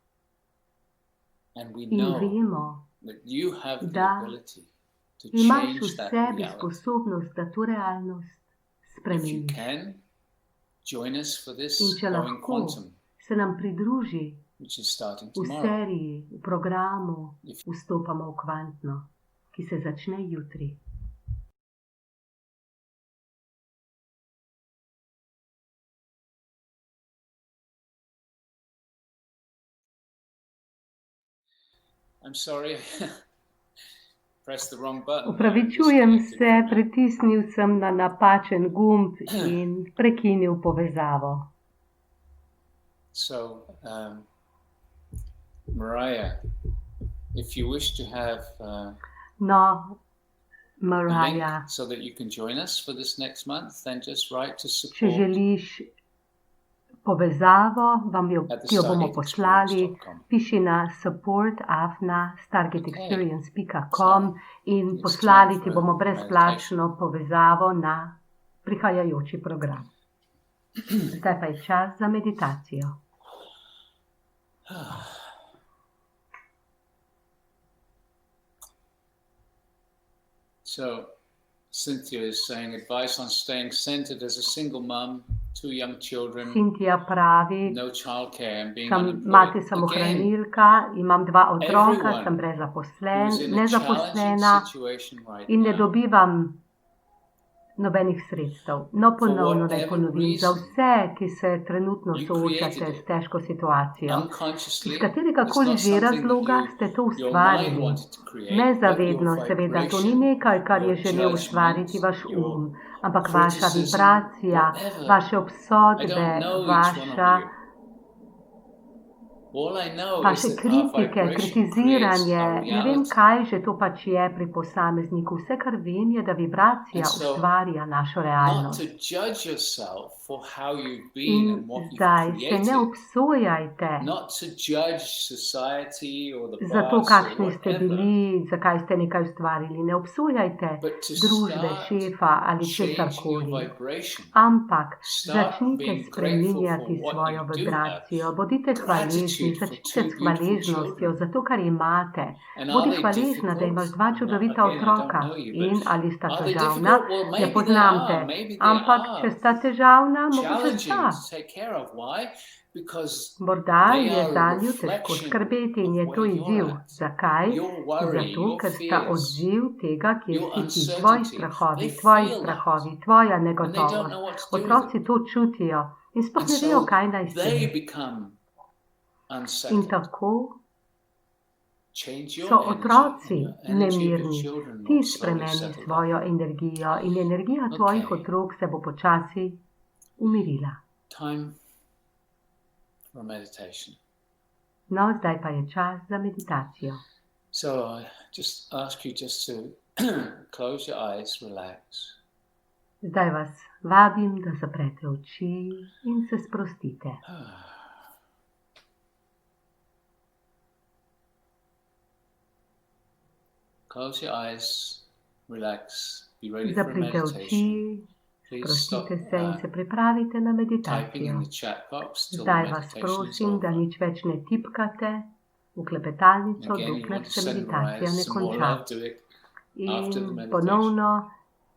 Speaker 1: and we
Speaker 2: in
Speaker 1: know
Speaker 2: vemo,
Speaker 1: that you have the
Speaker 2: da
Speaker 1: ability to
Speaker 2: imaš v
Speaker 1: change that
Speaker 2: sebi
Speaker 1: reality.
Speaker 2: sposobnost, da to realnost
Speaker 1: If you
Speaker 2: spremeniš.
Speaker 1: can, join us for this
Speaker 2: In če
Speaker 1: going
Speaker 2: lahko
Speaker 1: quantum.
Speaker 2: se nam pridruži
Speaker 1: which is starting
Speaker 2: V
Speaker 1: tomorrow.
Speaker 2: seriji, v programu vstopamo v kvantno, ki se začne jutri.
Speaker 1: I'm sorry, pressed the wrong button.
Speaker 2: Opravičujem se, pritisnil sem na napačen gumb in prekinil povezavo.
Speaker 1: So, Mariah, if you wish to have
Speaker 2: No,
Speaker 1: a
Speaker 2: Mariah,
Speaker 1: link so that you can join us for this next month, then just write to
Speaker 2: če
Speaker 1: support
Speaker 2: želiš povezavo,
Speaker 1: at
Speaker 2: ti jo bomo poslali,
Speaker 1: thestargateexperience.com.
Speaker 2: piši na support@stargateexperience.com in
Speaker 1: It's
Speaker 2: poslali
Speaker 1: time
Speaker 2: ti
Speaker 1: for
Speaker 2: bomo brezplačno povezavo na prihajajoči program. Zdaj pa je čas za meditacijo.
Speaker 1: So, Cynthia is saying advice on staying centered as a single mom, 2 young children,
Speaker 2: Cynthia pravi,
Speaker 1: no childcare and being
Speaker 2: sem
Speaker 1: unemployed.
Speaker 2: mati
Speaker 1: Again,
Speaker 2: samohranilka, imam 2 otroka,
Speaker 1: everyone
Speaker 2: sem
Speaker 1: who's
Speaker 2: brezzaposlen,
Speaker 1: in a challenging
Speaker 2: nezaposlena
Speaker 1: situation right
Speaker 2: in ne
Speaker 1: now,
Speaker 2: dobivam nobenih sredstev. No, ponovno naj
Speaker 1: whatever
Speaker 2: ponovim, za
Speaker 1: reason,
Speaker 2: vse, ki se trenutno
Speaker 1: you
Speaker 2: soočate
Speaker 1: created
Speaker 2: s
Speaker 1: it
Speaker 2: težko situacijo,
Speaker 1: unconsciously.
Speaker 2: iz katerega
Speaker 1: It's
Speaker 2: koli
Speaker 1: not
Speaker 2: že
Speaker 1: something that
Speaker 2: razloga ste to
Speaker 1: your mind
Speaker 2: ustvarili.
Speaker 1: wanted to create, but
Speaker 2: Nezavedno,
Speaker 1: your
Speaker 2: seveda, to ni
Speaker 1: vibration,
Speaker 2: nekaj, kar je
Speaker 1: your
Speaker 2: želel ustvariti
Speaker 1: judgments,
Speaker 2: vaš
Speaker 1: your
Speaker 2: ampak vaša
Speaker 1: criticism,
Speaker 2: vibracija,
Speaker 1: whatever.
Speaker 2: vaše
Speaker 1: I
Speaker 2: obsodbe,
Speaker 1: don't know each one of
Speaker 2: vaša
Speaker 1: you. All I know is
Speaker 2: vaše
Speaker 1: that our
Speaker 2: kritike,
Speaker 1: vibration creates
Speaker 2: kritiziranje,
Speaker 1: our
Speaker 2: ne vem
Speaker 1: reality.
Speaker 2: kaj že to pač je pri posamezniku. Vse, kar vem, je, da vibracija
Speaker 1: And so,
Speaker 2: ustvarja našo
Speaker 1: Not
Speaker 2: realnost.
Speaker 1: to judge yourself for how you've been
Speaker 2: In
Speaker 1: and what you've
Speaker 2: zdaj se ne
Speaker 1: created,
Speaker 2: obsojajte
Speaker 1: not to judge society or the
Speaker 2: za to,
Speaker 1: boss or
Speaker 2: kakšni ste
Speaker 1: whatever,
Speaker 2: bili, zakaj ste nekaj ustvarili. Ne obsojajte
Speaker 1: but to
Speaker 2: družbe,
Speaker 1: start
Speaker 2: šefa ali
Speaker 1: changing your
Speaker 2: česarkoli.
Speaker 1: vibration.
Speaker 2: Ampak
Speaker 1: Start
Speaker 2: začnite
Speaker 1: being grateful
Speaker 2: spreminjati
Speaker 1: for what
Speaker 2: svojo
Speaker 1: you do have.
Speaker 2: vibracijo. Bodite hvaležni,
Speaker 1: Gratitude for
Speaker 2: začnite
Speaker 1: 2
Speaker 2: s
Speaker 1: beautiful
Speaker 2: hvaležnostjo
Speaker 1: children.
Speaker 2: za to, kar imate.
Speaker 1: And are
Speaker 2: Bodi
Speaker 1: they
Speaker 2: hvaležna, da imaš
Speaker 1: difficult?
Speaker 2: 2 čudovita
Speaker 1: Again, I don't
Speaker 2: otroka.
Speaker 1: know you,
Speaker 2: In
Speaker 1: but
Speaker 2: ali sta
Speaker 1: are they
Speaker 2: težavna?
Speaker 1: difficult? Well,
Speaker 2: Ne
Speaker 1: maybe they
Speaker 2: poznam
Speaker 1: are.
Speaker 2: te.
Speaker 1: Maybe they
Speaker 2: Ampak, če
Speaker 1: are
Speaker 2: sta težavna, mogoče
Speaker 1: challenging
Speaker 2: sta.
Speaker 1: to take care of. Why? Because
Speaker 2: Morda
Speaker 1: they
Speaker 2: je
Speaker 1: are a
Speaker 2: zanju težko
Speaker 1: reflection
Speaker 2: skrbeti in
Speaker 1: of
Speaker 2: je to
Speaker 1: where you're
Speaker 2: izziv.
Speaker 1: at.
Speaker 2: Zakaj?
Speaker 1: Your worry,
Speaker 2: Zato,
Speaker 1: your
Speaker 2: ker sta
Speaker 1: fears,
Speaker 2: odziv tega, kjer
Speaker 1: your
Speaker 2: si ti, tvoji
Speaker 1: uncertainty.
Speaker 2: strahovi,
Speaker 1: They
Speaker 2: tvoji
Speaker 1: feel that.
Speaker 2: strahovi, tvoja
Speaker 1: And they don't
Speaker 2: negotovost.
Speaker 1: know what to do with
Speaker 2: Otroci
Speaker 1: it.
Speaker 2: to čutijo in sploh
Speaker 1: And
Speaker 2: ne vejo,
Speaker 1: so
Speaker 2: kaj naj s
Speaker 1: they
Speaker 2: tem.
Speaker 1: become
Speaker 2: In
Speaker 1: unsettled.
Speaker 2: tako
Speaker 1: Change your
Speaker 2: so
Speaker 1: energy,
Speaker 2: otroci
Speaker 1: and the energy of your
Speaker 2: nemirni.
Speaker 1: children
Speaker 2: Ti
Speaker 1: will slowly
Speaker 2: spremeni
Speaker 1: settle down.
Speaker 2: svojo energijo in energija tvojih
Speaker 1: Okay.
Speaker 2: otrok se bo počasi umirila.
Speaker 1: Time for meditation.
Speaker 2: No, zdaj pa je čas za meditacijo.
Speaker 1: So I just ask you just to close your eyes, relax.
Speaker 2: Zdaj vas vabim, da zaprete oči in se sprostite.
Speaker 1: Close your eyes, relax, be ready for
Speaker 2: Zaprite
Speaker 1: meditation.
Speaker 2: oči,
Speaker 1: Please stop
Speaker 2: sprostite se in se pripravite na
Speaker 1: typing in
Speaker 2: meditacijo.
Speaker 1: the chat box till the
Speaker 2: Zdaj vas
Speaker 1: meditation is
Speaker 2: prosim, da
Speaker 1: over.
Speaker 2: nič več ne tipkate v klepetalnico,
Speaker 1: Again, you
Speaker 2: dokler
Speaker 1: want to
Speaker 2: se
Speaker 1: send
Speaker 2: meditacija
Speaker 1: Mariah
Speaker 2: ne
Speaker 1: some more
Speaker 2: konča.
Speaker 1: love, do it after the
Speaker 2: In
Speaker 1: meditation.
Speaker 2: ponovno,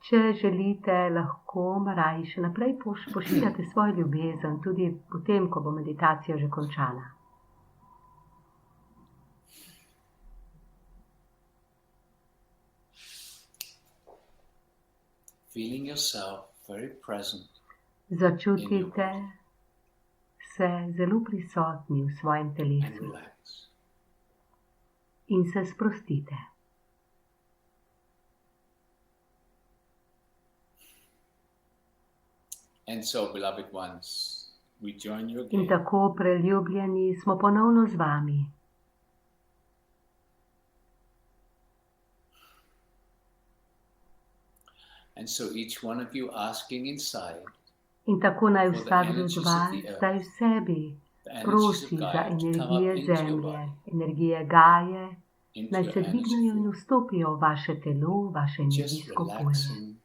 Speaker 2: če želite, lahko Maraji še naprej pošiljate svojo ljubezen, tudi potem, ko bo meditacija že končana.
Speaker 1: Feeling yourself very present
Speaker 2: Začutite se zelo prisotni v svojem
Speaker 1: and
Speaker 2: telesu
Speaker 1: relax.
Speaker 2: in se sprostite.
Speaker 1: And so, beloved ones, we join you
Speaker 2: In
Speaker 1: again.
Speaker 2: tako, preljubljeni, smo ponovno z vami.
Speaker 1: And so each one of you asking inside
Speaker 2: In tako naj
Speaker 1: for the
Speaker 2: vsak od
Speaker 1: energies of
Speaker 2: vas
Speaker 1: the earth,
Speaker 2: zdaj v sebi
Speaker 1: the energies of
Speaker 2: prosi za
Speaker 1: Gaia, to come
Speaker 2: energije
Speaker 1: up into your
Speaker 2: zemlje,
Speaker 1: body,
Speaker 2: energije Gaje,
Speaker 1: into
Speaker 2: naj
Speaker 1: your
Speaker 2: se
Speaker 1: energy
Speaker 2: dvignejo in
Speaker 1: field.
Speaker 2: vstopijo v vaše telo, v vaše
Speaker 1: Just
Speaker 2: energijsko polje.
Speaker 1: relaxing,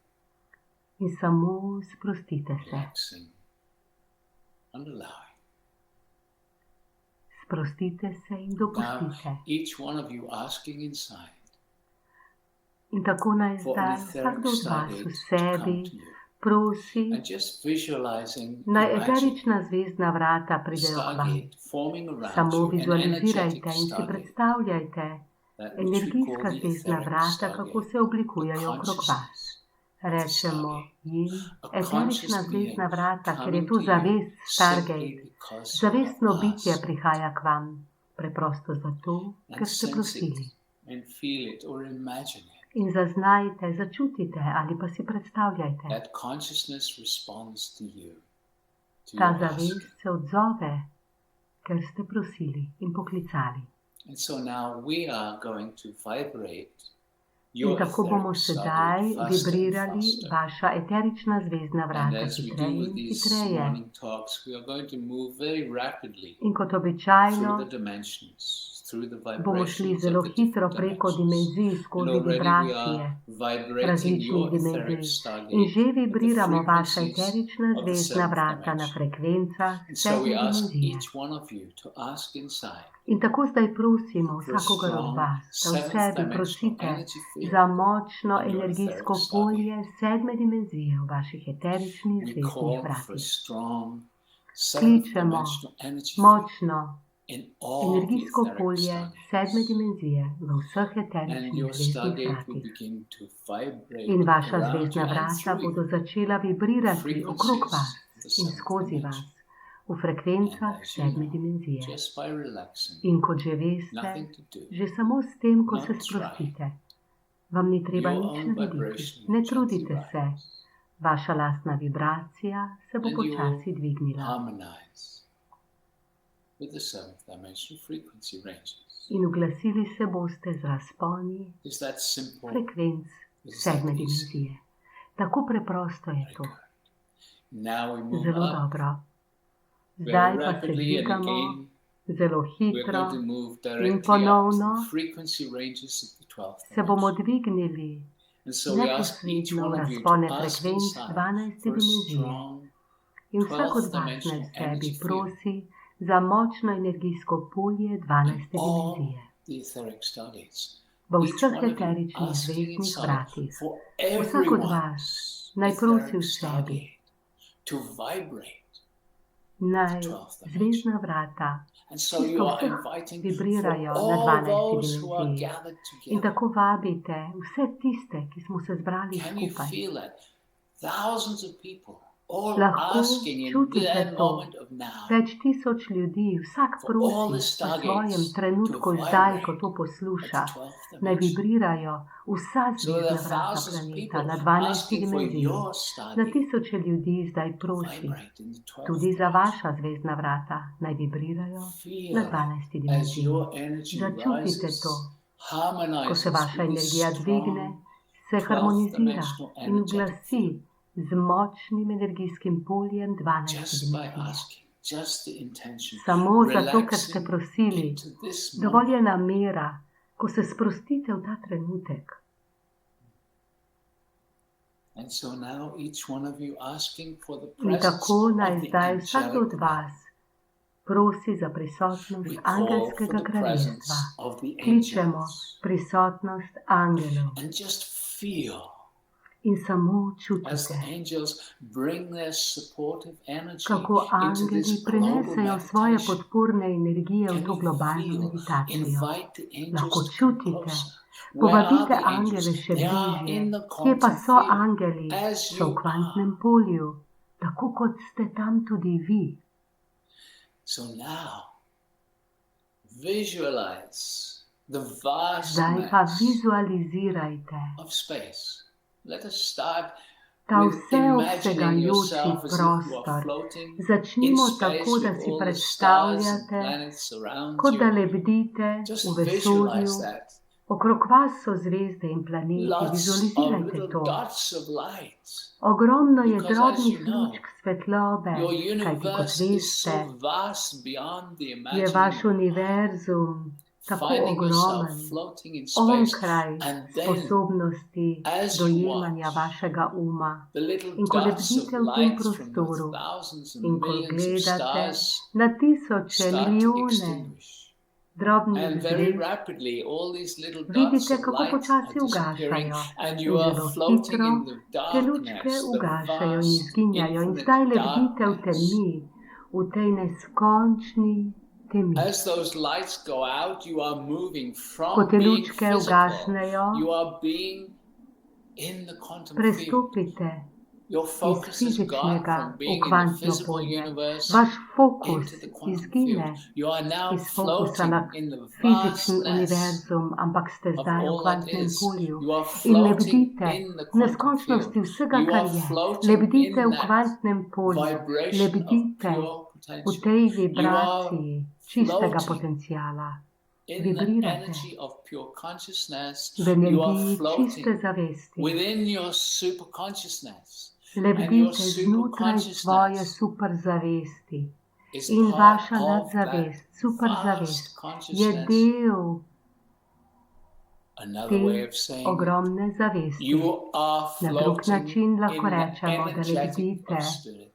Speaker 2: In samo sprostite se.
Speaker 1: relaxing, and allowing.
Speaker 2: Sprostite se in
Speaker 1: Now,
Speaker 2: dopustite.
Speaker 1: each one of you asking inside
Speaker 2: In tako naj
Speaker 1: for
Speaker 2: zdaj
Speaker 1: an etheric
Speaker 2: vsakdo od vas v
Speaker 1: stargate to
Speaker 2: sebi
Speaker 1: come to you.
Speaker 2: prosi,
Speaker 1: and just visualizing
Speaker 2: naj
Speaker 1: the magic,
Speaker 2: eterična zvezdna vrata pridejo k vam.
Speaker 1: stargate forming around
Speaker 2: Samo
Speaker 1: you, an
Speaker 2: vizualizirajte
Speaker 1: energetic
Speaker 2: in si
Speaker 1: stargate,
Speaker 2: predstavljajte
Speaker 1: that which we call
Speaker 2: energijska
Speaker 1: the
Speaker 2: zvezdna
Speaker 1: etheric
Speaker 2: vrata, kako
Speaker 1: stargate,
Speaker 2: se
Speaker 1: a
Speaker 2: oblikujejo okrog vas.
Speaker 1: consciousness of the
Speaker 2: Rečemo
Speaker 1: stargate,
Speaker 2: jim
Speaker 1: a
Speaker 2: eterična
Speaker 1: conscious
Speaker 2: zvezdna
Speaker 1: being
Speaker 2: vrata, ker je
Speaker 1: coming
Speaker 2: tu
Speaker 1: to you
Speaker 2: zavest Stargate.
Speaker 1: simply because you
Speaker 2: Zavestno
Speaker 1: have
Speaker 2: bitje
Speaker 1: asked,
Speaker 2: prihaja k vam, preprosto zato, ker
Speaker 1: and
Speaker 2: ste
Speaker 1: sense
Speaker 2: prosili.
Speaker 1: it and feel it or imagine it.
Speaker 2: In zaznajte, začutite ali pa si predstavljajte.
Speaker 1: That consciousness responds to you, to
Speaker 2: Ta
Speaker 1: your asking.
Speaker 2: zavest se odzove, ker ste prosili in poklicali.
Speaker 1: And so now we are going to vibrate
Speaker 2: In
Speaker 1: your
Speaker 2: tako bomo
Speaker 1: etheric
Speaker 2: sedaj
Speaker 1: stargate faster and
Speaker 2: vibrirali
Speaker 1: faster.
Speaker 2: vaša eterična zvezdna
Speaker 1: And
Speaker 2: vrata
Speaker 1: as we do
Speaker 2: hitreje
Speaker 1: with
Speaker 2: in
Speaker 1: these
Speaker 2: hitreje.
Speaker 1: morning talks, we are going to move very rapidly
Speaker 2: In kot
Speaker 1: through
Speaker 2: običajno
Speaker 1: the dimensions, through the
Speaker 2: bomo šli
Speaker 1: vibrations
Speaker 2: zelo
Speaker 1: of the
Speaker 2: hitro
Speaker 1: different
Speaker 2: preko
Speaker 1: dimensions.
Speaker 2: dimenzij,
Speaker 1: And
Speaker 2: skozi
Speaker 1: already we
Speaker 2: vibracije
Speaker 1: are vibrating
Speaker 2: različnih
Speaker 1: your etheric
Speaker 2: dimenzij. In
Speaker 1: stargate
Speaker 2: že
Speaker 1: at the
Speaker 2: vibriramo vaša
Speaker 1: frequencies
Speaker 2: eterična
Speaker 1: of the
Speaker 2: zvezdna
Speaker 1: seventh
Speaker 2: vrata na
Speaker 1: dimension.
Speaker 2: frekvencah
Speaker 1: And so we
Speaker 2: sedme
Speaker 1: ask
Speaker 2: dimenzije.
Speaker 1: each one of you to ask inside
Speaker 2: In tako zdaj prosimo
Speaker 1: for a
Speaker 2: vsakogar od
Speaker 1: strong
Speaker 2: vas, da v
Speaker 1: seventh
Speaker 2: sebi
Speaker 1: dimensional
Speaker 2: prosite
Speaker 1: energy field
Speaker 2: za močno
Speaker 1: in your
Speaker 2: energijsko
Speaker 1: etheric
Speaker 2: polje sedme dimenzije v vaših eteričnih
Speaker 1: We
Speaker 2: zvezdnih
Speaker 1: call for
Speaker 2: vratih.
Speaker 1: strong seventh
Speaker 2: Kličemo
Speaker 1: dimensional energy field
Speaker 2: močno
Speaker 1: in all the
Speaker 2: energijsko
Speaker 1: etheric
Speaker 2: polje sedme
Speaker 1: stargates.
Speaker 2: dimenzije v vseh
Speaker 1: And
Speaker 2: eteričnih
Speaker 1: your
Speaker 2: zvezdnih
Speaker 1: stargate will
Speaker 2: vratih.
Speaker 1: begin to vibrate
Speaker 2: In vaša
Speaker 1: around
Speaker 2: zvezdna
Speaker 1: you and
Speaker 2: vrata
Speaker 1: through
Speaker 2: bodo
Speaker 1: you
Speaker 2: začela vibrirati okrog
Speaker 1: frequencies
Speaker 2: vas
Speaker 1: of the
Speaker 2: in
Speaker 1: seventh
Speaker 2: skozi vas
Speaker 1: dimension.
Speaker 2: v
Speaker 1: And
Speaker 2: frekvencah
Speaker 1: as you
Speaker 2: sedme
Speaker 1: know,
Speaker 2: dimenzije.
Speaker 1: just by relaxing,
Speaker 2: In kot že veste,
Speaker 1: nothing to do,
Speaker 2: že samo s tem, ko se
Speaker 1: not
Speaker 2: sprostite, vam ni treba
Speaker 1: your
Speaker 2: nič
Speaker 1: own
Speaker 2: narediti.
Speaker 1: vibration
Speaker 2: Ne
Speaker 1: will gently
Speaker 2: trudite se,
Speaker 1: rise
Speaker 2: vaša lastna vibracija se bo
Speaker 1: and you will
Speaker 2: počasi dvignila.
Speaker 1: harmonize with the seventh dimensional frequency ranges.
Speaker 2: In uglasili se boste z razponi
Speaker 1: Is that simple?
Speaker 2: frekvenc
Speaker 1: Is that
Speaker 2: sedme
Speaker 1: easy?
Speaker 2: dimenzije. Tako preprosto je
Speaker 1: Very
Speaker 2: to.
Speaker 1: good. Now we move
Speaker 2: Zelo
Speaker 1: up
Speaker 2: dobro. Zdaj
Speaker 1: very
Speaker 2: pa se
Speaker 1: rapidly and
Speaker 2: dvigamo
Speaker 1: again
Speaker 2: zelo
Speaker 1: we're
Speaker 2: hitro
Speaker 1: going to move
Speaker 2: in
Speaker 1: directly up to
Speaker 2: ponovno
Speaker 1: the frequency ranges of the 12th
Speaker 2: se bomo
Speaker 1: dimension.
Speaker 2: dvignili
Speaker 1: And so we ask each
Speaker 2: neposredno v
Speaker 1: one of you
Speaker 2: razpone
Speaker 1: to ask
Speaker 2: frekvenc
Speaker 1: inside
Speaker 2: 12.
Speaker 1: for a
Speaker 2: dimenzije.
Speaker 1: strong
Speaker 2: In vsak od
Speaker 1: 12th
Speaker 2: vas naj
Speaker 1: dimensional
Speaker 2: v sebi
Speaker 1: energy field
Speaker 2: prosi za močno energijsko polje
Speaker 1: in
Speaker 2: 12.
Speaker 1: all
Speaker 2: dimenzije
Speaker 1: the etheric stargates.
Speaker 2: v
Speaker 1: Each
Speaker 2: vseh
Speaker 1: one of you
Speaker 2: eteričnih
Speaker 1: asking
Speaker 2: zvezdnih
Speaker 1: inside
Speaker 2: vratih.
Speaker 1: for
Speaker 2: Vsak od vas
Speaker 1: everyone's
Speaker 2: naj prosi
Speaker 1: etheric
Speaker 2: v sebi,
Speaker 1: stargate to vibrate
Speaker 2: naj
Speaker 1: the 12th dimension.
Speaker 2: zvezdna vrata
Speaker 1: And so
Speaker 2: čisto
Speaker 1: you are
Speaker 2: vseh
Speaker 1: inviting
Speaker 2: vibrirajo
Speaker 1: for
Speaker 2: na
Speaker 1: all
Speaker 2: 12.
Speaker 1: those who are
Speaker 2: dimenziji.
Speaker 1: gathered
Speaker 2: In
Speaker 1: together.
Speaker 2: tako vabite vse tiste, ki smo se zbrali
Speaker 1: Can you
Speaker 2: skupaj.
Speaker 1: feel that? Thousands of people all
Speaker 2: Lahko
Speaker 1: asking in
Speaker 2: čutite
Speaker 1: that
Speaker 2: to.
Speaker 1: moment of now
Speaker 2: Več tisoč ljudi, vsak
Speaker 1: for all
Speaker 2: prosi
Speaker 1: the
Speaker 2: v
Speaker 1: stargates
Speaker 2: svojem trenutku
Speaker 1: to
Speaker 2: zdaj, ko
Speaker 1: vibrate
Speaker 2: to
Speaker 1: at
Speaker 2: posluša,
Speaker 1: the 12th
Speaker 2: naj
Speaker 1: dimension.
Speaker 2: vibrirajo vsa
Speaker 1: So there
Speaker 2: zvezdna
Speaker 1: are
Speaker 2: vrata
Speaker 1: thousands of
Speaker 2: planeta
Speaker 1: people
Speaker 2: na 12.
Speaker 1: asking for
Speaker 2: dimenziji.
Speaker 1: your
Speaker 2: Na
Speaker 1: stargate
Speaker 2: tisoče ljudi zdaj
Speaker 1: to
Speaker 2: prosi,
Speaker 1: vibrate in the 12th
Speaker 2: tudi za
Speaker 1: dimension.
Speaker 2: vaša zvezdna vrata, naj vibrirajo na
Speaker 1: Feel
Speaker 2: 12.
Speaker 1: as
Speaker 2: dimenziji.
Speaker 1: your energy
Speaker 2: Začutite
Speaker 1: rises,
Speaker 2: to, ko se
Speaker 1: harmonizes
Speaker 2: vaša
Speaker 1: with
Speaker 2: energija
Speaker 1: this
Speaker 2: dvigne,
Speaker 1: strong
Speaker 2: se
Speaker 1: 12th
Speaker 2: harmonizira
Speaker 1: dimensional
Speaker 2: in
Speaker 1: energetic
Speaker 2: uglasi
Speaker 1: field.
Speaker 2: z močnim energijskim poljem 12.
Speaker 1: Just by
Speaker 2: dimenzije.
Speaker 1: asking, just the intention,
Speaker 2: Samo zato, ker ste
Speaker 1: relaxing
Speaker 2: prosili,
Speaker 1: into this
Speaker 2: dovolj je
Speaker 1: moment.
Speaker 2: namera, ko se sprostite v ta trenutek.
Speaker 1: And so now each one of you asking for the
Speaker 2: In
Speaker 1: presence
Speaker 2: tako naj
Speaker 1: of the
Speaker 2: zdaj vsak od
Speaker 1: angelic
Speaker 2: vas prosi za prisotnost
Speaker 1: We call for
Speaker 2: angelskega
Speaker 1: the presence
Speaker 2: kraljestva.
Speaker 1: of the
Speaker 2: Kličemo
Speaker 1: angels
Speaker 2: prisotnost angelov
Speaker 1: and just feel
Speaker 2: in samo
Speaker 1: as
Speaker 2: čutite,
Speaker 1: the angels bring their supportive energy
Speaker 2: kako
Speaker 1: into
Speaker 2: angeli
Speaker 1: this global
Speaker 2: prinesejo svoje
Speaker 1: meditation.
Speaker 2: podporne energije v
Speaker 1: Can
Speaker 2: to
Speaker 1: you
Speaker 2: globalno
Speaker 1: feel?
Speaker 2: meditacijo.
Speaker 1: Invite the
Speaker 2: Lahko
Speaker 1: angels to come
Speaker 2: čutite.
Speaker 1: closer. Where are
Speaker 2: Povabite
Speaker 1: the
Speaker 2: angele
Speaker 1: angels?
Speaker 2: še
Speaker 1: They are
Speaker 2: bližje.
Speaker 1: in the
Speaker 2: Kje pa
Speaker 1: quantum
Speaker 2: so
Speaker 1: field,
Speaker 2: angeli?
Speaker 1: as
Speaker 2: So
Speaker 1: you
Speaker 2: v kvantnem
Speaker 1: are.
Speaker 2: polju, tako kot ste tam tudi vi.
Speaker 1: So now, visualize the vast
Speaker 2: Zdaj pa
Speaker 1: mass
Speaker 2: vizualizirajte
Speaker 1: of space. Let us start
Speaker 2: ta
Speaker 1: with imagining
Speaker 2: vseobsegajoči
Speaker 1: yourself as if you are
Speaker 2: prostor.
Speaker 1: floating in
Speaker 2: Začnimo
Speaker 1: space
Speaker 2: tako, da
Speaker 1: with
Speaker 2: si
Speaker 1: all the stars and
Speaker 2: predstavljate,
Speaker 1: planets around
Speaker 2: kot da
Speaker 1: you.
Speaker 2: lebdite
Speaker 1: Just
Speaker 2: v vesolju.
Speaker 1: visualize that.
Speaker 2: Okrog vas so zvezde in planeti.
Speaker 1: Lots of
Speaker 2: Vizualizirajte
Speaker 1: little
Speaker 2: to.
Speaker 1: dots of light.
Speaker 2: Ogromno je
Speaker 1: Because as
Speaker 2: drobnih
Speaker 1: you know,
Speaker 2: lučk svetlobe,
Speaker 1: Your
Speaker 2: kajti kot
Speaker 1: universe is
Speaker 2: veste,
Speaker 1: so vast beyond the
Speaker 2: je vaš
Speaker 1: imagining.
Speaker 2: univerzum tako
Speaker 1: Finding yourself
Speaker 2: ogromen,
Speaker 1: floating in space,
Speaker 2: onkraj
Speaker 1: and then
Speaker 2: sposobnosti
Speaker 1: as you
Speaker 2: dojemanja
Speaker 1: watch,
Speaker 2: vašega uma.
Speaker 1: the little
Speaker 2: In ko
Speaker 1: dots of
Speaker 2: lebdite v tem
Speaker 1: light from the
Speaker 2: prostoru
Speaker 1: thousands and
Speaker 2: in ko
Speaker 1: millions of
Speaker 2: gledate
Speaker 1: stars
Speaker 2: na tisoče,
Speaker 1: start to
Speaker 2: milijone
Speaker 1: extinguish.
Speaker 2: drobnih
Speaker 1: And very
Speaker 2: zvezd,
Speaker 1: rapidly, all these little dots
Speaker 2: vidite,
Speaker 1: of
Speaker 2: kako
Speaker 1: light are
Speaker 2: počasi
Speaker 1: disappearing,
Speaker 2: ugašajo
Speaker 1: and
Speaker 2: in
Speaker 1: you are
Speaker 2: zelo
Speaker 1: floating
Speaker 2: hitro
Speaker 1: in the
Speaker 2: te lučke
Speaker 1: darkness, the
Speaker 2: ugašajo in
Speaker 1: vast,
Speaker 2: izginjajo in
Speaker 1: infinite
Speaker 2: zdaj lebdite v
Speaker 1: darkness.
Speaker 2: temi, v tej neskončni temi.
Speaker 1: As those lights go out, you are moving
Speaker 2: Ko
Speaker 1: from
Speaker 2: te
Speaker 1: being
Speaker 2: lučke
Speaker 1: physical.
Speaker 2: ugašnejo,
Speaker 1: You are being in the quantum field.
Speaker 2: prestopite
Speaker 1: Your
Speaker 2: iz
Speaker 1: focus has gone
Speaker 2: fizičnega
Speaker 1: from
Speaker 2: v
Speaker 1: being in the
Speaker 2: kvantno
Speaker 1: physical
Speaker 2: polje.
Speaker 1: universe
Speaker 2: Vaš fokus
Speaker 1: into the quantum
Speaker 2: izgine
Speaker 1: field. You are now
Speaker 2: iz fokusa na
Speaker 1: floating in the
Speaker 2: fizični
Speaker 1: vastness
Speaker 2: univerzum, ampak ste
Speaker 1: of
Speaker 2: zdaj v
Speaker 1: all that
Speaker 2: kvantnem
Speaker 1: is.
Speaker 2: polju
Speaker 1: You are
Speaker 2: in
Speaker 1: floating
Speaker 2: lebdite
Speaker 1: in the
Speaker 2: v
Speaker 1: quantum
Speaker 2: neskončnosti
Speaker 1: field.
Speaker 2: vsega,
Speaker 1: You
Speaker 2: kar
Speaker 1: are
Speaker 2: je.
Speaker 1: floating
Speaker 2: Lebdite
Speaker 1: in
Speaker 2: v
Speaker 1: that
Speaker 2: kvantnem polju,
Speaker 1: vibration of
Speaker 2: lebdite
Speaker 1: pure
Speaker 2: v
Speaker 1: potential.
Speaker 2: tej
Speaker 1: You are
Speaker 2: vibraciji čistega
Speaker 1: floating
Speaker 2: potencijala.
Speaker 1: in the
Speaker 2: Vibrirate
Speaker 1: energy of pure consciousness.
Speaker 2: v
Speaker 1: You are
Speaker 2: energiji čiste
Speaker 1: floating
Speaker 2: zavesti.
Speaker 1: within your super consciousness. And your
Speaker 2: Lebdite
Speaker 1: super
Speaker 2: znotraj svoje
Speaker 1: consciousness
Speaker 2: superzavesti.
Speaker 1: is
Speaker 2: In
Speaker 1: part
Speaker 2: vaša
Speaker 1: of that
Speaker 2: nadzavest, superzavest,
Speaker 1: vast
Speaker 2: je
Speaker 1: consciousness.
Speaker 2: del
Speaker 1: Another way
Speaker 2: te
Speaker 1: of saying it,
Speaker 2: ogromne zavesti.
Speaker 1: you are
Speaker 2: Na drug
Speaker 1: floating
Speaker 2: način lahko
Speaker 1: in the
Speaker 2: rečemo, da
Speaker 1: energetic
Speaker 2: lebdite
Speaker 1: of spirit.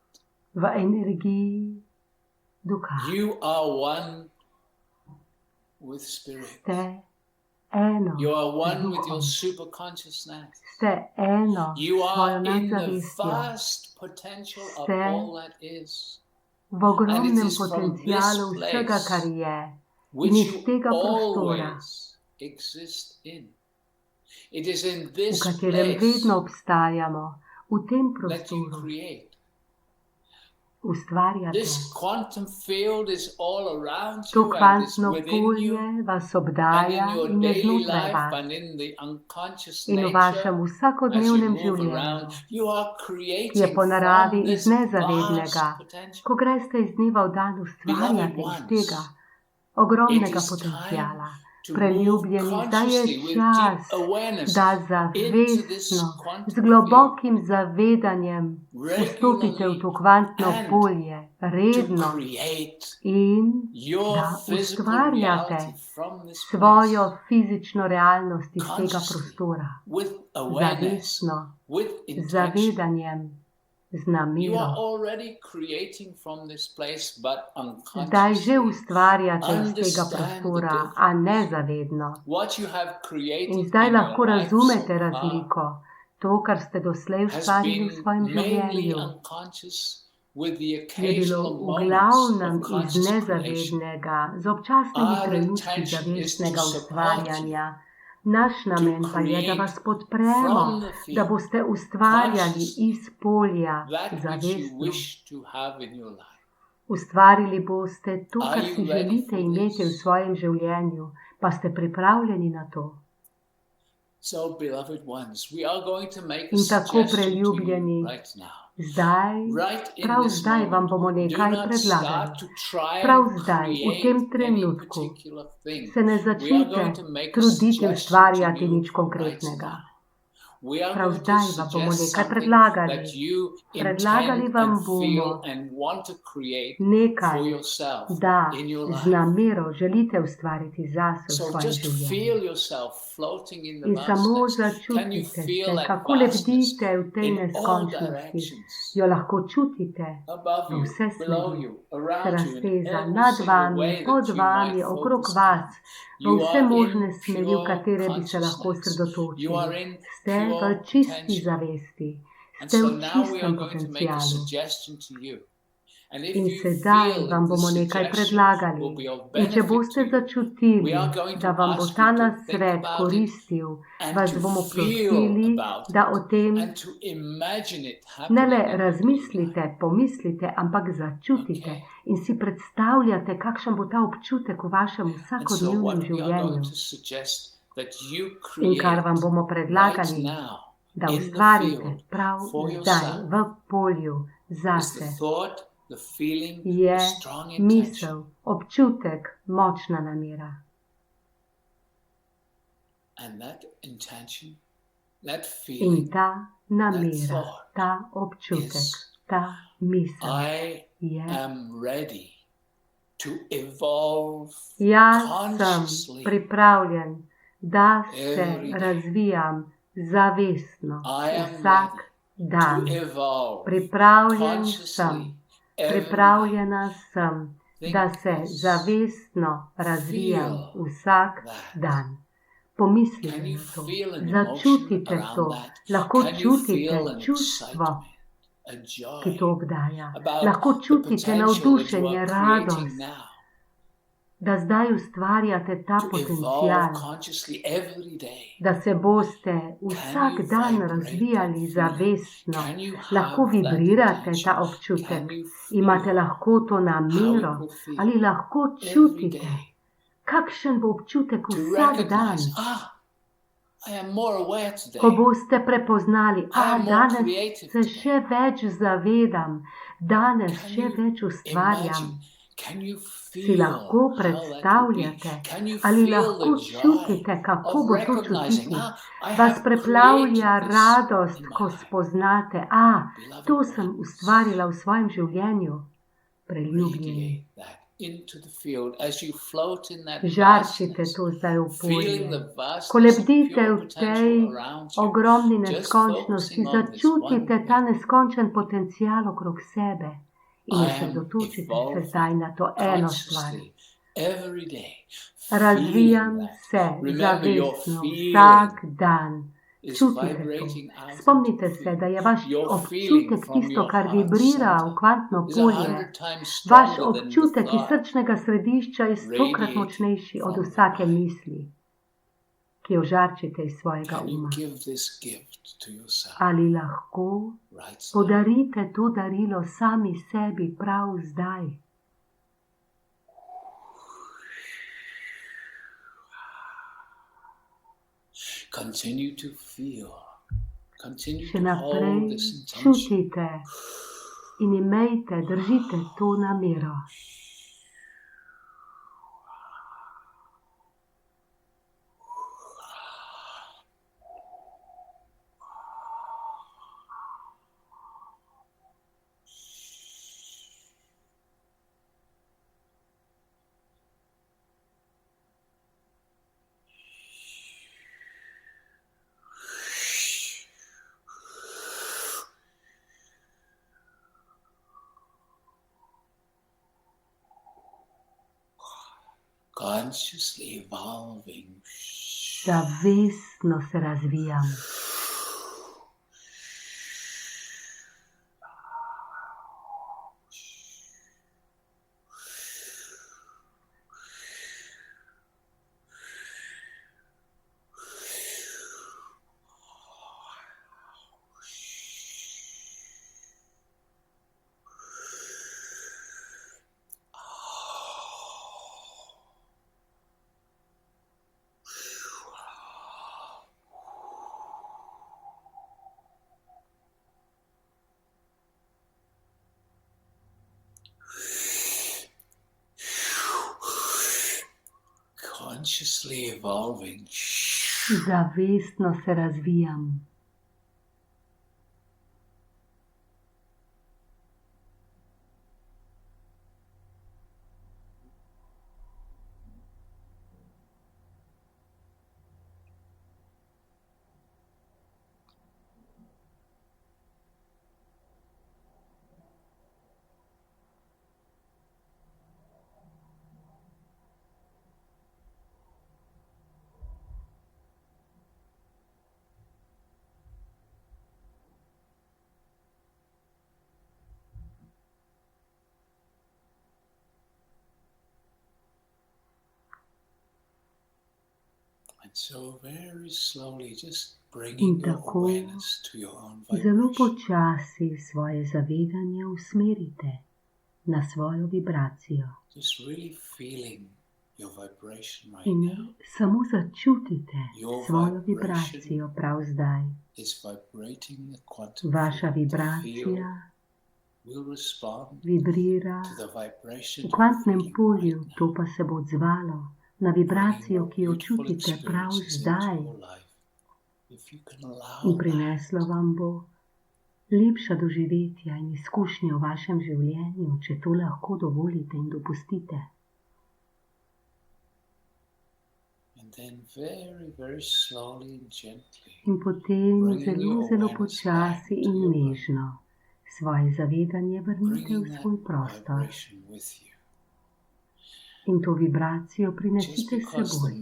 Speaker 2: v energiji duha.
Speaker 1: You are one with spirit.
Speaker 2: Ste eno
Speaker 1: You are
Speaker 2: z
Speaker 1: one with your
Speaker 2: duhom.
Speaker 1: super consciousness.
Speaker 2: Ste eno
Speaker 1: You
Speaker 2: s svojo
Speaker 1: are in the
Speaker 2: nadzavestjo.
Speaker 1: vast potential of
Speaker 2: Ste
Speaker 1: all that is.
Speaker 2: V ogromnem
Speaker 1: is from
Speaker 2: potencijalu
Speaker 1: this
Speaker 2: vsega,
Speaker 1: place
Speaker 2: kar je.
Speaker 1: Which
Speaker 2: In iz
Speaker 1: you
Speaker 2: tega prostora,
Speaker 1: always exist in. It is in
Speaker 2: v
Speaker 1: this
Speaker 2: katerem
Speaker 1: place
Speaker 2: vedno obstajamo, v tem
Speaker 1: that you
Speaker 2: prostoru
Speaker 1: create.
Speaker 2: ustvarjate.
Speaker 1: This quantum field is all around
Speaker 2: To
Speaker 1: you and is
Speaker 2: kvantno
Speaker 1: within you.
Speaker 2: polje vas
Speaker 1: And in
Speaker 2: obdaja
Speaker 1: your
Speaker 2: in je
Speaker 1: daily
Speaker 2: znotraj
Speaker 1: life
Speaker 2: vas.
Speaker 1: and in the unconscious
Speaker 2: In v
Speaker 1: nature,
Speaker 2: vašem
Speaker 1: as you
Speaker 2: vsakodnevnem
Speaker 1: move
Speaker 2: življenju,
Speaker 1: around, you are
Speaker 2: ki je
Speaker 1: creating
Speaker 2: po naravi
Speaker 1: from
Speaker 2: iz
Speaker 1: this
Speaker 2: nezavednega,
Speaker 1: vast potential.
Speaker 2: ko greste iz dneva v dan, ustvarjate iz tega ogromnega potencijala. Preljubljeni, zdaj je čas, da zavestno, z globokim zavedanjem vstopite v to kvantno polje, redno in da ustvarjate svojo fizično realnost iz tega prostora, zavestno, z zavedanjem, z namero. Zdaj že ustvarjate iz tega prostora, a nezavedno. In zdaj lahko razumete razliko. To, kar ste doslej ustvarili v svojem življenju, je bilo v glavnem iz nezavednega, z občasnimi trenutki zavestnega ustvarjanja. Naš namen pa je, da vas podpremo, da boste ustvarjali iz polja zavestno. Ustvarili boste to, kar si želite imeti v svojem življenju, pa ste pripravljeni na to. In tako, preljubljeni, prav zdaj vam bomo nekaj predlagali. Prav zdaj, v tem trenutku, se ne začnite truditi ustvarjati nič konkretnega. Prav zdaj vam bomo nekaj predlagali. Predlagali vam bomo nekaj, da z namero želite ustvariti zase v svojem življenju. In samo začutite se, kako lebdite v tej neskončnosti. Jo lahko čutite v vse smeri. Se razteza nad vami, pod vami, okrog vas, v vse možne smeri, v katere bi se lahko sredotočili. Ste v čisti zavesti, ste v čistem potencijalu. In sedaj vam bomo nekaj predlagali. In če boste začutili, da vam bo ta nasvet koristil, vas bomo prosili, da o tem ne le razmislite, pomislite, ampak začutite in si predstavljate, kakšen bo ta občutek v vašem vsakodnevnem življenju. In kar vam bomo predlagali, da ustvarite prav zdaj v polju zase, je misel, občutek, močna namera. In ta namera, ta občutek, ta misel je: jaz sem pripravljen, da se razvijam zavestno vsak dan. Pripravljena sem, da se zavestno razvijam vsak dan. Pomislite na to, začutite to, lahko čutite čustvo, ki to obdaja. Lahko čutite navdušenje, radost, da zdaj ustvarjate ta potencial, da se boste vsak dan razvijali zavestno. Lahko vibrirate ta občutek, imate lahko to namero ali lahko čutite, kakšen bo občutek vsak dan. Ko boste prepoznali, danes se še več zavedam, danes še več ustvarjam. Si lahko predstavljate ali lahko čutite, kako bo to čutiti? Vas preplavlja radost, ko spoznate, to sem ustvarila v svojem življenju. Preljubljeni. Žarčite to zdaj v polje. Ko lebdite v tej ogromni neskončnosti, začutite ta neskončen potencial okrog sebe. In osredotočite se zdaj na to eno stvar. Razvijam se zavestno vsak dan. Čutite to. Spomnite se, da je vaš občutek tisto, kar vibrira v kvantno polje. Vaš občutek iz srčnega središča je 100-krat močnejši od vsake misli, ki jo žarčite iz svojega uma. Ali lahko podarite to darilo sami sebi prav zdaj? Še naprej čutite in imejte, držite to namero. Zavestno se razvijam. Zavestno se razvijam. In tako zelo počasi svoje zavedanje usmerite na svojo vibracijo. In samo začutite svojo vibracijo prav zdaj. Vaša vibracija vibrira v kvantnem polju, to pa se bo odzvalo na vibracijo, ki jo čutite prav zdaj. In prineslo vam bo lepša doživetja in izkušnje v vašem življenju, če to lahko dovolite in dopustite. In potem zelo, zelo počasi in nežno svoje zavedanje vrnite v svoj prostor. In to vibracijo prinesite s seboj.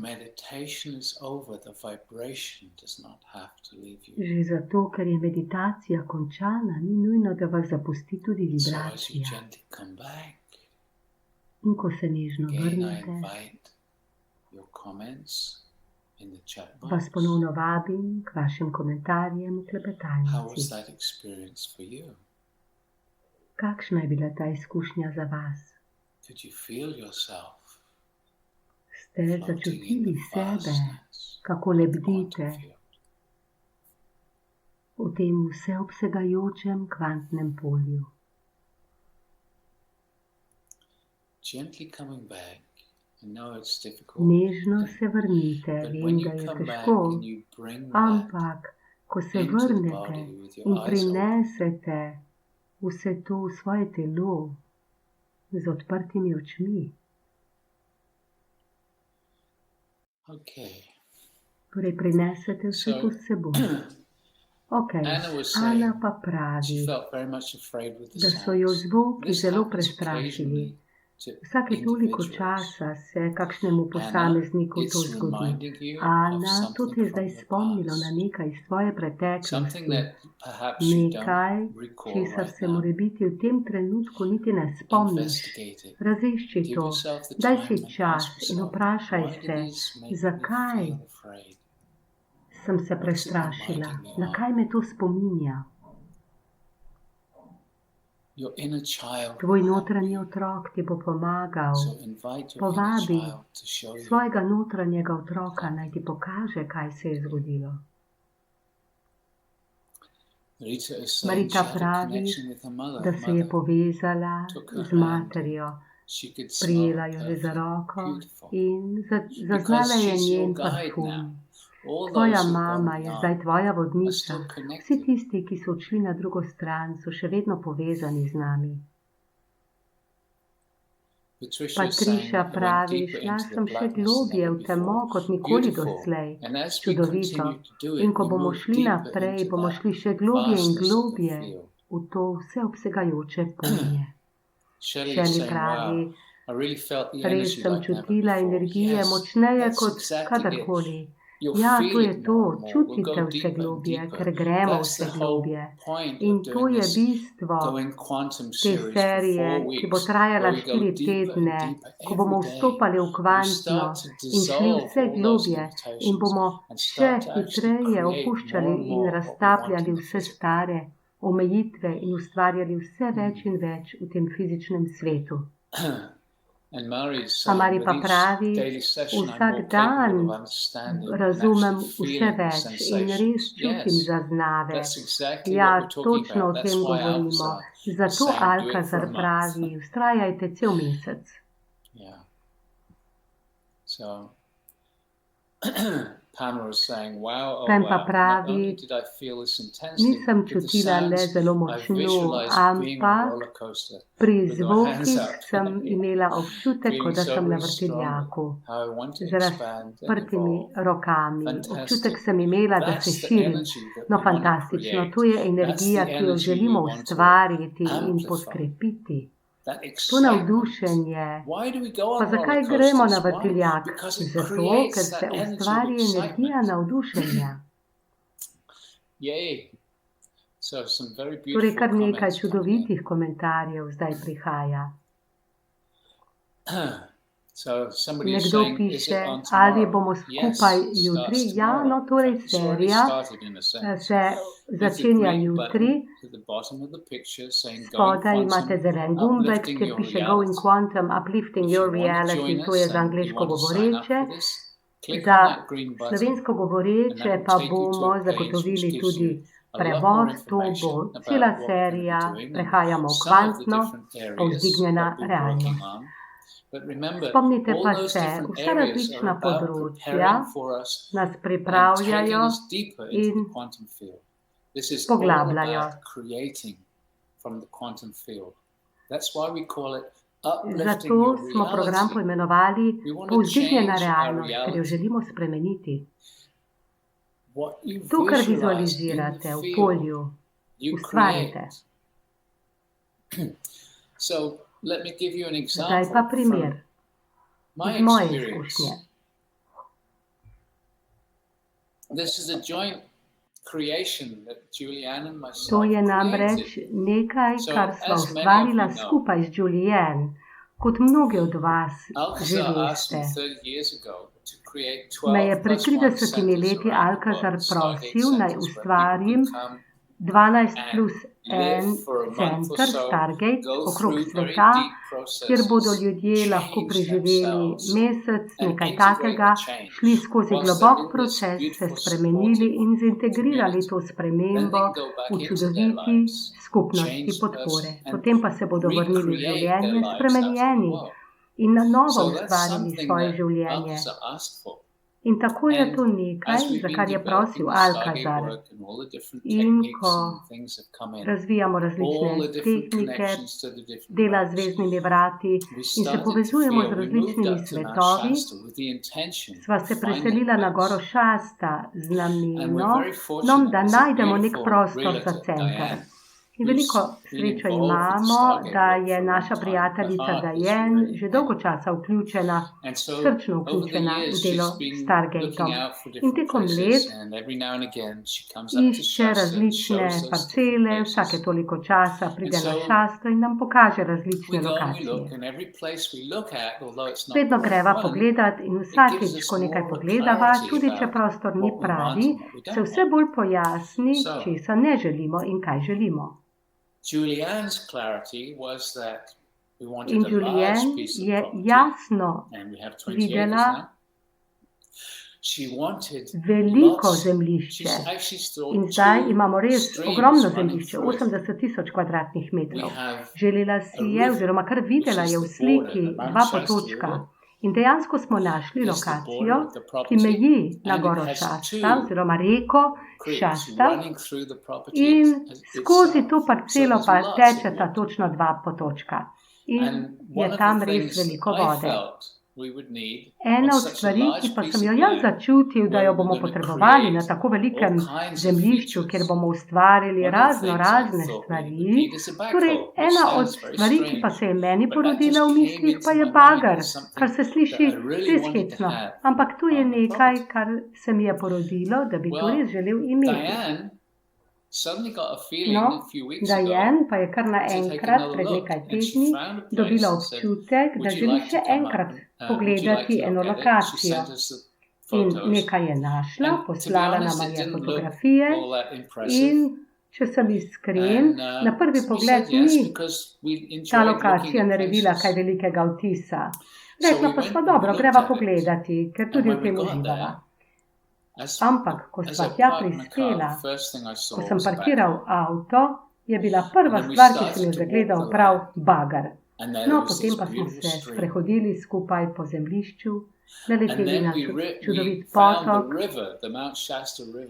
Speaker 2: Že zato, ker je meditacija končana, ni nujno, da vas zapusti tudi vibracija. In ko se nežno vrnete, vas ponovno vabim k vašim komentarjem v klepetalnici. Kakšna je bila ta izkušnja za vas? Ste začutili sebe, kako lebdite v tem vseobsegajočem kvantnem polju? Nežno se vrnite, vem, da je težko, ampak ko se vrnete in prinesete vse to v svoje telo z odprtimi očmi. Torej prinesete vse to s seboj. Ana pa pravi, da so jo zvoki zelo prestrašili. Vsake toliko časa se kakšnemu posamezniku to zgodi. Ana, to te je zdaj spomnilo na nekaj iz tvoje preteklosti. Nekaj, česar se morebiti v tem trenutku niti ne spomniš. Razišči to, daj si čas in vprašaj se, zakaj sem se prestrašila, na kaj me to spominja. Tvoj notranji otrok ti bo pomagal. Povabi svojega notranjega otroka, naj ti pokaže, kaj se je zgodilo. Marita pravi, da se je povezala z materjo, prijela jo je za roko in zaznala je njen parfum. Tvoja mama je zdaj tvoja vodnica. Vsi tisti, ki so odšli na drugo stran, so še vedno povezani z nami. Patricia pravi, šla sem še globje v temo kot nikoli doslej. Čudovito. In ko bomo šli naprej, bomo šli še globje in globje v to vseobsegajoče polje. Shelley pravi, res sem čutila energije močneje kot kadarkoli. Ja, to je to, čutite vse globje, ker gremo vse globje. In to je bistvo te serije, ki bo trajala 4 tedne, ko bomo vstopali v kvantno in šli vse globje in bomo še hitreje opuščali in raztapljali vse stare omejitve in ustvarjali vse več in več v tem fizičnem svetu. Mari pa pravi, vsak dan razumem vse več in res čutim zaznave. Ja, točno o tem govorimo. Zato Alcazar pravi, vztrajajte cel mesec. Pam pa pravi, nisem čutila le zelo močno, ampak pri zvokih sem imela občutek, kot da sem na vrtiljaku, z razprtimi rokami. Občutek sem imela, da se širim. No, fantastično, to je energija, ki jo želimo ustvariti in podkrepiti. To navdušenje. Pa zakaj gremo na vrtiljak? Zato, ker se ustvari energija navdušenja. Torej, kar nekaj čudovitih komentarjev zdaj prihaja. Nekdo piše, ali bomo skupaj jutri. Ja, no, torej serija se začenja jutri. Spodaj imate zelen gumbek, kjer piše Go in Quantum, Uplifting Your Reality, to je za angleško govoreče. Za slovensko govoreče pa bomo zagotovili tudi prevod, to bo cela serija, prehajamo v kvantno, povzdignjena realnost. Spomnite pa se, vsa različna področja nas pripravljajo in poglabljajo. Zato smo program poimenovali Povzdignjena realnost, ker jo želimo spremeniti. To, kar vizualizirate v polju, ustvarite. Zdaj pa primer. iz moje izkušnje. To je namreč nekaj, kar sva ustvarila skupaj z Julianne, kot mnogi od vas že veste. Me je pred 30 leti Alcazar prosil, naj ustvarim 12+1 center Stargate okrog sveta, kjer bodo ljudje lahko preživeli mesec, nekaj takega, šli skozi globok proces, se spremenili in zintegrirali to spremembo v čudoviti skupnosti podpore. Potem pa se bodo vrnili v življenje spremenjeni in na novo ustvarili svoje življenje. In tako je to nekaj, za kar je prosil Alcazar. In ko razvijamo različne tehnike, dela z zvezdnimi vrati in se povezujemo z različnimi svetovi, sva se preselila na goro Šasta z namenom, da najdemo nek prostor za center. In veliko srečo imamo, da je naša prijateljica Diane že dolgo časa srčno vključena v delo Stargateom. In tekom let išče različne parcele, vsake toliko časa pride na Šasto in nam pokaže različne lokacije. Vedno greva pogledat in vsakič, ko nekaj pogledava, tudi če prostor ni pravi, se vse bolj pojasni, česa ne želimo in kaj želimo. In Julianne je jasno videla veliko zemljišče. In zdaj imamo res ogromno zemljišče, 80,000 kvadratnih metrov. Želela si je, oziroma kar videla je v sliki, 2 potočka. In dejansko smo našli lokacijo, ki meji na goro Šasta, oziroma reko Šasta, in skozi to parcelo pa tečeta točno 2 potočka. In je tam res veliko vode. Ena od stvari, ki pa sem jo jaz začutil, da jo bomo potrebovali na tako velikem zemljišču, kjer bomo ustvarili razne stvari, torej ena od stvari, ki pa se je meni porodila v mislih, pa je bager, kar se sliši res hecno. Ampak tu je nekaj, kar se mi je porodilo, da bi to res želel imeti. No, Diane pa je kar naenkrat pred nekaj tedni dobila občutek, da želi še enkrat pogledati eno lokacijo. In nekaj je našla, poslala nama je fotografije in, če sem iskren, na prvi pogled ni ta lokacija naredila kaj velikega vtisa. Rekla pa sva, dobro, greva pogledati, ker tudi v tem uživala. Ampak, ko sva tja prispela, ko sem parkiral avto, je bila prva stvar, ki sem jo zagledal, prav bager. No, potem pa smo se sprehodili skupaj po zemljišču, naleteli na čudovit potok,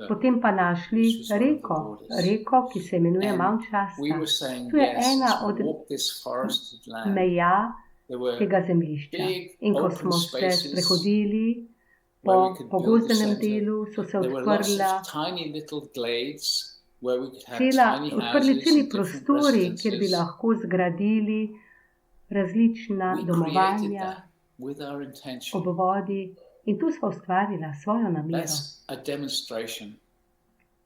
Speaker 2: potem pa našli reko, ki se imenuje Mount Shasta. To je ena od meja tega zemljišča. In ko smo se sprehodili po pogozdenem delu, so se odprli celi prostori, kjer bi lahko zgradili različna domovanja ob vodi. In tu sva ustvarila svojo namero.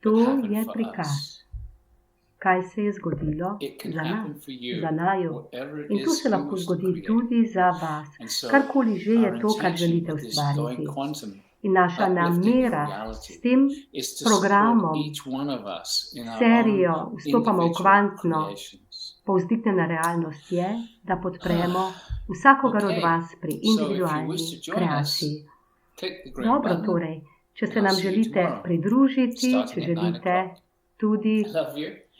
Speaker 2: To je prikaz, kaj se je zgodilo za naju. In to se lahko zgodi tudi za vas. Karkoli že je to, kar želite ustvariti. In naša namera s tem programom, serijo Vstopamo v kvantno povzdignjena realnost je, da podpremo vsakogar od vas pri individualni kreaciji. Dobro, torej, če se nam želite pridružiti, če želite tudi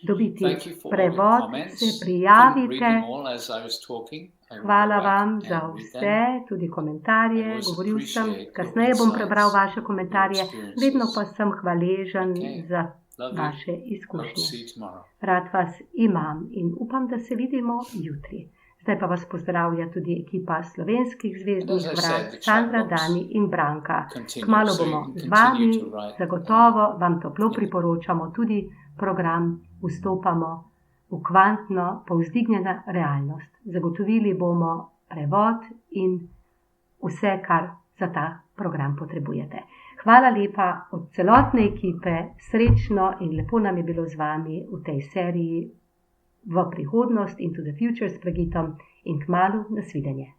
Speaker 2: dobiti prevod, se prijavite. Hvala vam za vse, tudi komentarje. Govoril sem, kasneje bom prebral vaše komentarje, vedno pa sem hvaležen za vaše izkušnje. Rad vas imam in upam, da se vidimo jutri. Zdaj pa vas pozdravlja tudi ekipa slovenskih zvezdnih vrat, Sandra, Dani in Branka. Kmalu bomo z vami, zagotovo vam toplo priporočamo tudi program Vstopamo v kvantno povzdignjena realnost. Zagotovili bomo prevod in vse, kar za ta program potrebujete. Hvala lepa od celotne ekipe, srečno in lepo nam je bilo z vami v tej seriji v prihodnost Into the Future s Brigitom in kmalu nasvidenje.